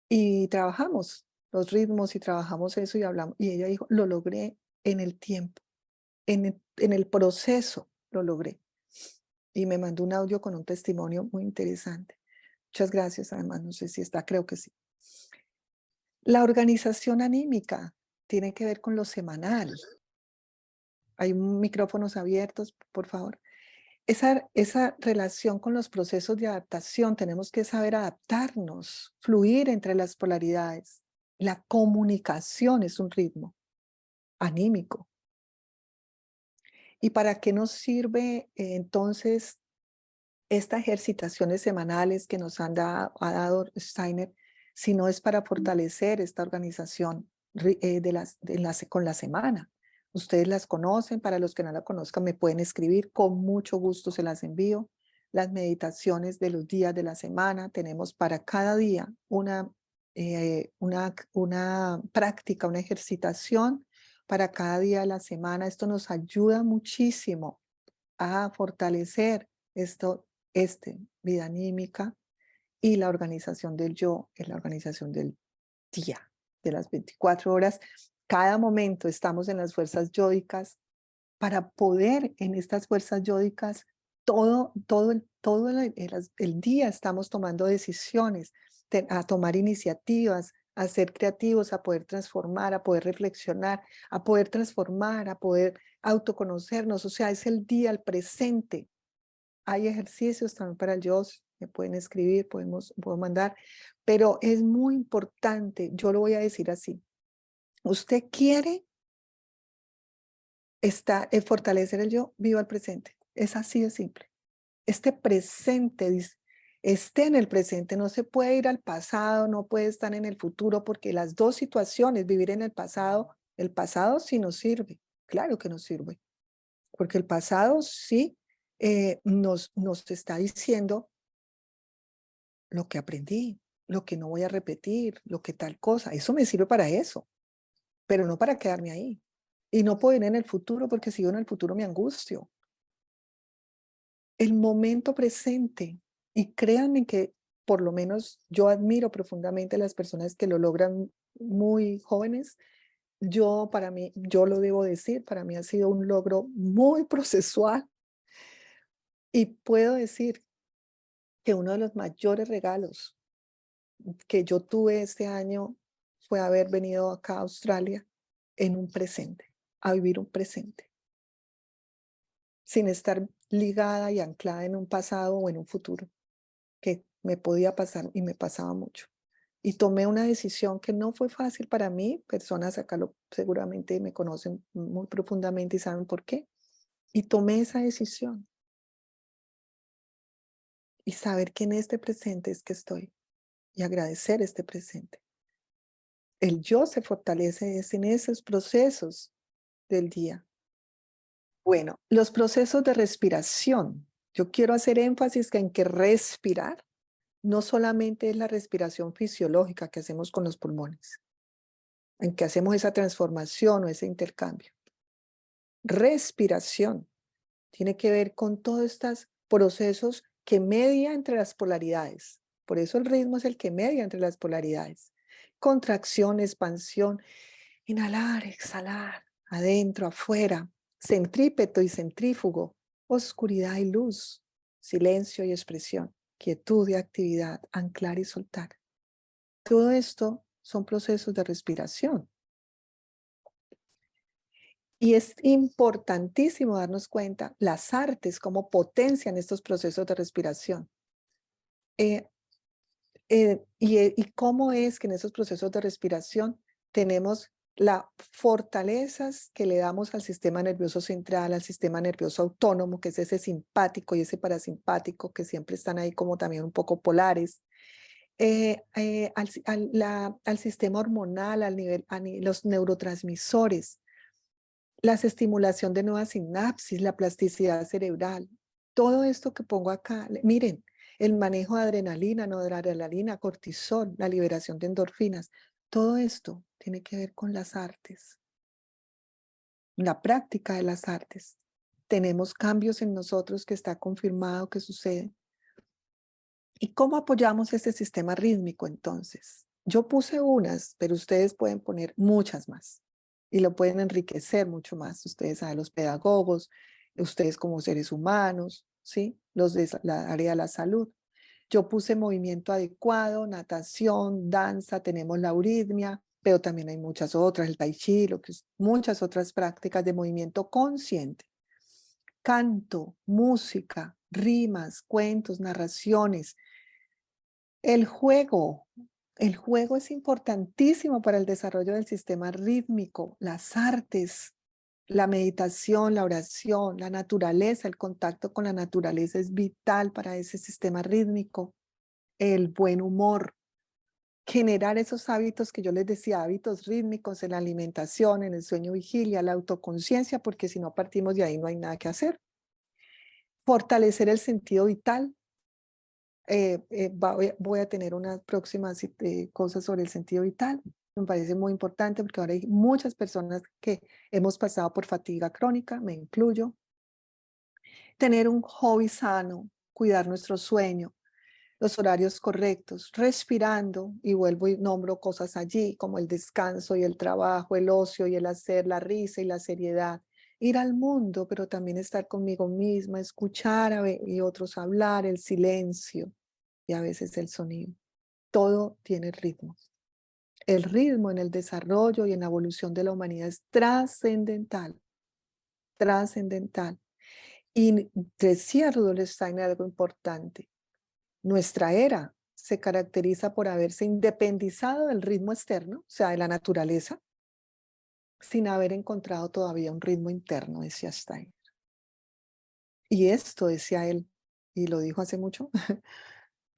y trabajamos los ritmos y trabajamos eso y hablamos. Y ella dijo, lo logré en el tiempo, en el proceso lo logré. Y me mandó un audio con un testimonio muy interesante. Muchas gracias, además, no sé si está, creo que sí. La organización anímica tiene que ver con lo semanal. Hay micrófonos abiertos, por favor. esa relación con los procesos de adaptación, tenemos que saber adaptarnos, fluir entre las polaridades. La comunicación es un ritmo anímico. ¿Y para qué nos sirve entonces estas ejercitaciones semanales que nos ha dado Steiner, si no es para fortalecer esta organización con la semana? Ustedes las conocen, para los que no la conozcan me pueden escribir, con mucho gusto se las envío. Las meditaciones de los días de la semana, tenemos para cada día una práctica, una ejercitación para cada día de la semana. Esto nos ayuda muchísimo a fortalecer vida anímica y la organización del yo, es la organización del día, de las 24 horas. Cada momento estamos en las fuerzas yódicas para poder en estas fuerzas yódicas el día estamos tomando decisiones, a tomar iniciativas, a ser creativos, a poder transformar, a poder reflexionar, a poder transformar, a poder autoconocernos. O sea, es el día, el presente. Hay ejercicios también para el yo, me pueden escribir, puedo mandar, pero es muy importante, yo lo voy a decir así. Usted quiere fortalecer el yo, viva el presente. Es así de simple. Este presente, esté en el presente, no se puede ir al pasado, no puede estar en el futuro, porque las dos situaciones, vivir en el pasado sí nos sirve, claro que nos sirve, porque el pasado sí nos está diciendo lo que aprendí, lo que no voy a repetir, lo que tal cosa. Eso me sirve para eso, pero no para quedarme ahí. Y no puedo ir en el futuro porque si yo en el futuro me angustio. El momento presente, y créanme que por lo menos yo admiro profundamente a las personas que lo logran muy jóvenes. Para mí, yo lo debo decir, para mí ha sido un logro muy procesual y puedo decir que uno de los mayores regalos que yo tuve este año fue haber venido acá a Australia en un presente, a vivir un presente, sin estar ligada y anclada en un pasado o en un futuro, que me podía pasar y me pasaba mucho. Y tomé una decisión que no fue fácil para mí, personas acá seguramente me conocen muy profundamente y saben por qué. Y tomé esa decisión y saber que en este presente es que estoy y agradecer este presente. El yo se fortalece en esos procesos del día. Bueno, los procesos de respiración. Yo quiero hacer énfasis en que respirar no solamente es la respiración fisiológica que hacemos con los pulmones, en que hacemos esa transformación o ese intercambio. Respiración tiene que ver con todos estos procesos que media entre las polaridades. Por eso el ritmo es el que media entre las polaridades. Contracción, expansión, inhalar, exhalar, adentro, afuera, centrípeto y centrífugo, oscuridad y luz, silencio y expresión, quietud y actividad, anclar y soltar. Todo esto son procesos de respiración. Y es importantísimo darnos cuenta las artes, cómo potencian estos procesos de respiración. Y cómo es que en esos procesos de respiración tenemos las fortalezas que le damos al sistema nervioso central, al sistema nervioso autónomo, que es ese simpático y ese parasimpático, que siempre están ahí como también un poco polares, al sistema hormonal, los neurotransmisores, la estimulación de nuevas sinapsis, la plasticidad cerebral, todo esto que pongo acá, miren, el manejo de adrenalina, noradrenalina, cortisol, la liberación de endorfinas, todo esto tiene que ver con las artes, la práctica de las artes. Tenemos cambios en nosotros que está confirmado que suceden. ¿Y cómo apoyamos este sistema rítmico entonces? Yo puse unas, pero ustedes pueden poner muchas más y lo pueden enriquecer mucho más. Ustedes saben, los pedagogos, ustedes como seres humanos, ¿sí? Los de la área de la salud. Yo puse movimiento adecuado, natación, danza, tenemos la euritmia, pero también hay muchas otras, el tai chi, muchas otras prácticas de movimiento consciente. canto, música, rimas, cuentos, narraciones. El juego, el juego es importantísimo para el desarrollo del sistema rítmico, las artes, la meditación, la oración, la naturaleza, el contacto con la naturaleza es vital para ese sistema rítmico, el buen humor, generar esos hábitos que yo les decía, hábitos rítmicos en la alimentación, en el sueño vigilia, la autoconciencia, porque si no partimos de ahí no hay nada que hacer. Fortalecer el sentido vital. Voy a tener unas próximas cosas sobre el sentido vital. Me parece muy importante porque ahora hay muchas personas que hemos pasado por fatiga crónica, me incluyo. Tener un hobby sano, cuidar nuestro sueño, los horarios correctos, respirando, y vuelvo y nombro cosas allí, como el descanso y el trabajo, el ocio y el hacer, la risa y la seriedad. Ir al mundo, pero también estar conmigo misma, escuchar y otros hablar, el silencio y a veces el sonido. Todo tiene ritmo. El ritmo en el desarrollo y en la evolución de la humanidad es trascendental, trascendental. Y decía Rudolf Steiner algo importante. Nuestra era se caracteriza por haberse independizado del ritmo externo, o sea, de la naturaleza, sin haber encontrado todavía un ritmo interno, decía Steiner. Y esto, decía él, y lo dijo hace mucho,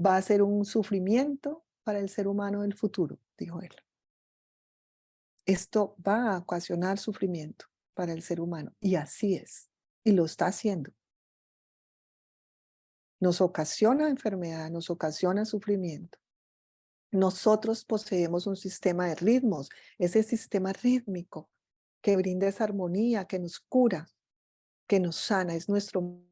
va a ser un sufrimiento para el ser humano del futuro, dijo él. Esto va a ocasionar sufrimiento para el ser humano, y así es, y lo está haciendo. Nos ocasiona enfermedad, nos ocasiona sufrimiento. Nosotros poseemos un sistema de ritmos, ese sistema rítmico que brinda esa armonía, que nos cura, que nos sana, es nuestro.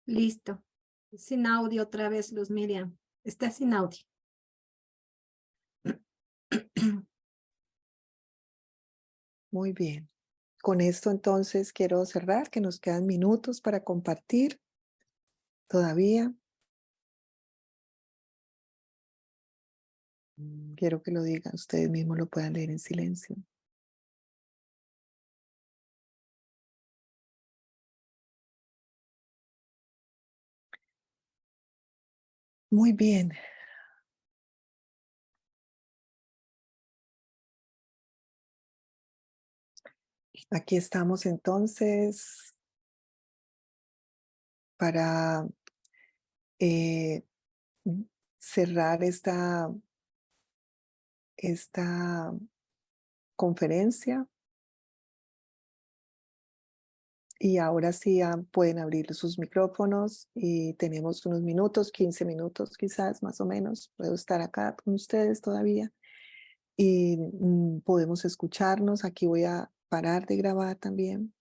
Listo. Sin audio otra vez, Luz Miriam. Está sin audio. Muy bien. Con esto entonces quiero cerrar, que nos quedan minutos para compartir todavía. Quiero que lo digan, ustedes mismos lo puedan leer en silencio. Muy bien. Aquí estamos entonces para eh, cerrar esta conferencia. Y ahora sí ya pueden abrir sus micrófonos y tenemos unos minutos, 15 minutos quizás, más o menos. Puedo estar acá con ustedes todavía y podemos escucharnos. Aquí voy a parar de grabar también.